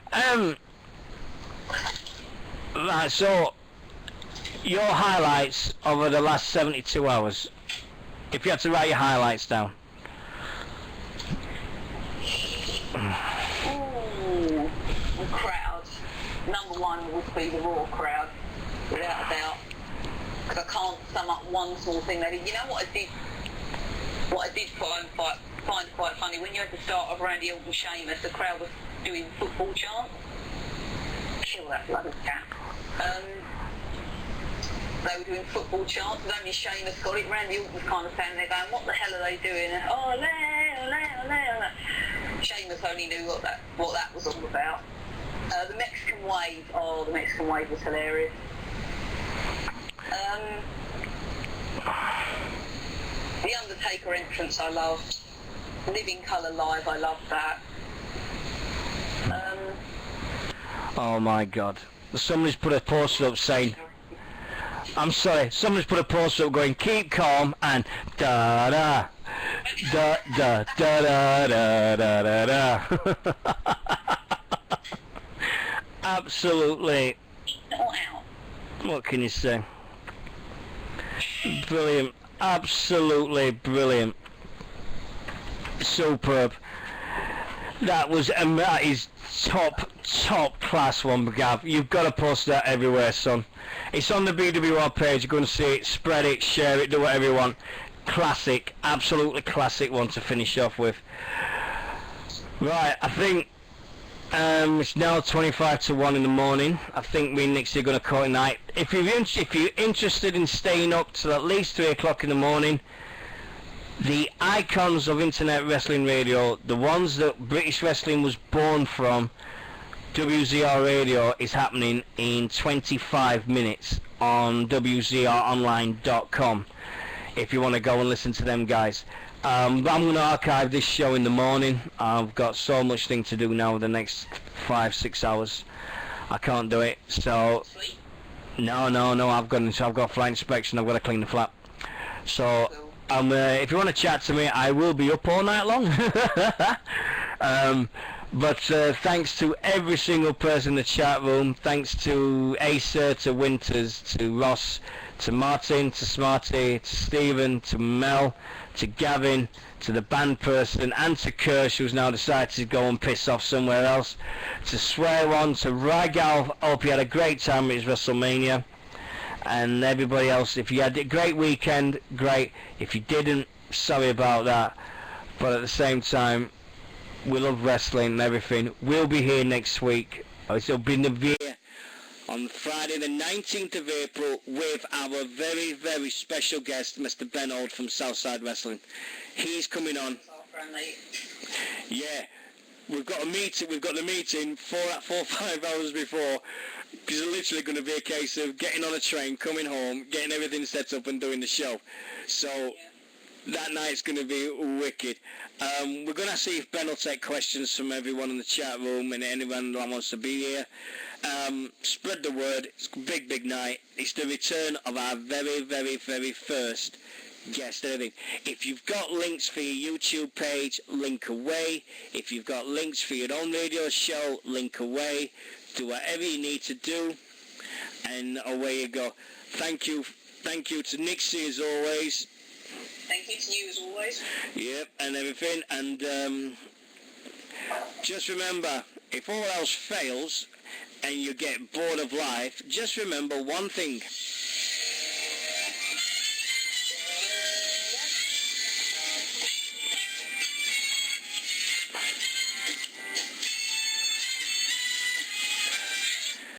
Right, so your highlights over the last 72 hours, if you had to write your highlights down. Ooh, the crowd. Number one would be the Raw crowd, without a doubt. Because I can't sum up one small thing. You know what I did find quite funny? When you had the start of Randy Orton and Sheamus, the crowd was doing football chants. Kill that bloody cat. They were doing football chants, and only Sheamus got it. Randy Orton was kind of standing there going, what the hell are they doing? Oh, ole, ole, ole, ole. Sheamus only knew what that was all about. The Mexican Wave was hilarious. The Undertaker entrance I loved. Living Colour Live, I loved that. Oh my god. Somebody's put a poster up saying, I'm sorry, somebody's put a poster up going, keep calm, and da da da da da da da da da. Absolutely. Not out. What can you say? Brilliant. Absolutely brilliant. Superb. That is top class one, Gav. You've got to post that everywhere, son. It's on the BWR page. You're going to see it. Spread it, share it, do whatever you want. Classic, absolutely classic one to finish off with. Right, I think it's now 25 to 1 in the morning. I think me and Nixy are going to call it night. If you're interested in staying up till at least 3 o'clock in the morning, the icons of internet wrestling radio, the ones that British wrestling was born from, WZR radio is happening in 25 minutes on WZRonline.com if you want to go and listen to them guys. But I'm going to archive this show in the morning. I've got so much thing to do now the next 5-6 hours. I can't do it. So no, I've got flight inspection. I've got to clean the flat. So if you want to chat to me, I will be up all night long. But thanks to every single person in the chat room. Thanks to Acer, to Winters, to Ross, to Martin, to Smarty, to Stephen, to Mel, to Gavin, to the band person, and to Kirsch, who's now decided to go and piss off somewhere else, to Swear One, to Rygal. Hope you had a great time at his Wrestlemania. And everybody else, if you had a great weekend, great. If you didn't, sorry about that. But at the same time, we love wrestling and everything. We'll be here next week. It'll be in the year on Friday the 19th of April with our very, very special guest, Mr. Ben Old from Southside Wrestling. He's coming on. Yeah, we've got a meeting. We've got the meeting 4-5 hours before. Because it's literally going to be a case of getting on a train, coming home, getting everything set up and doing the show. So that night's going to be wicked. We're going to see if Ben will take questions from everyone in the chat room and anyone that wants to be here. Spread the word. It's a big, big night. It's the return of our very, very, very first guest. If you've got links for your YouTube page, link away. If you've got links for your own radio show, link away. Do whatever you need to do, and away you go. Thank you to Nixy as always. Thank you to you as always. Yep, and everything. And just remember, if all else fails and you get bored of life, just remember one thing.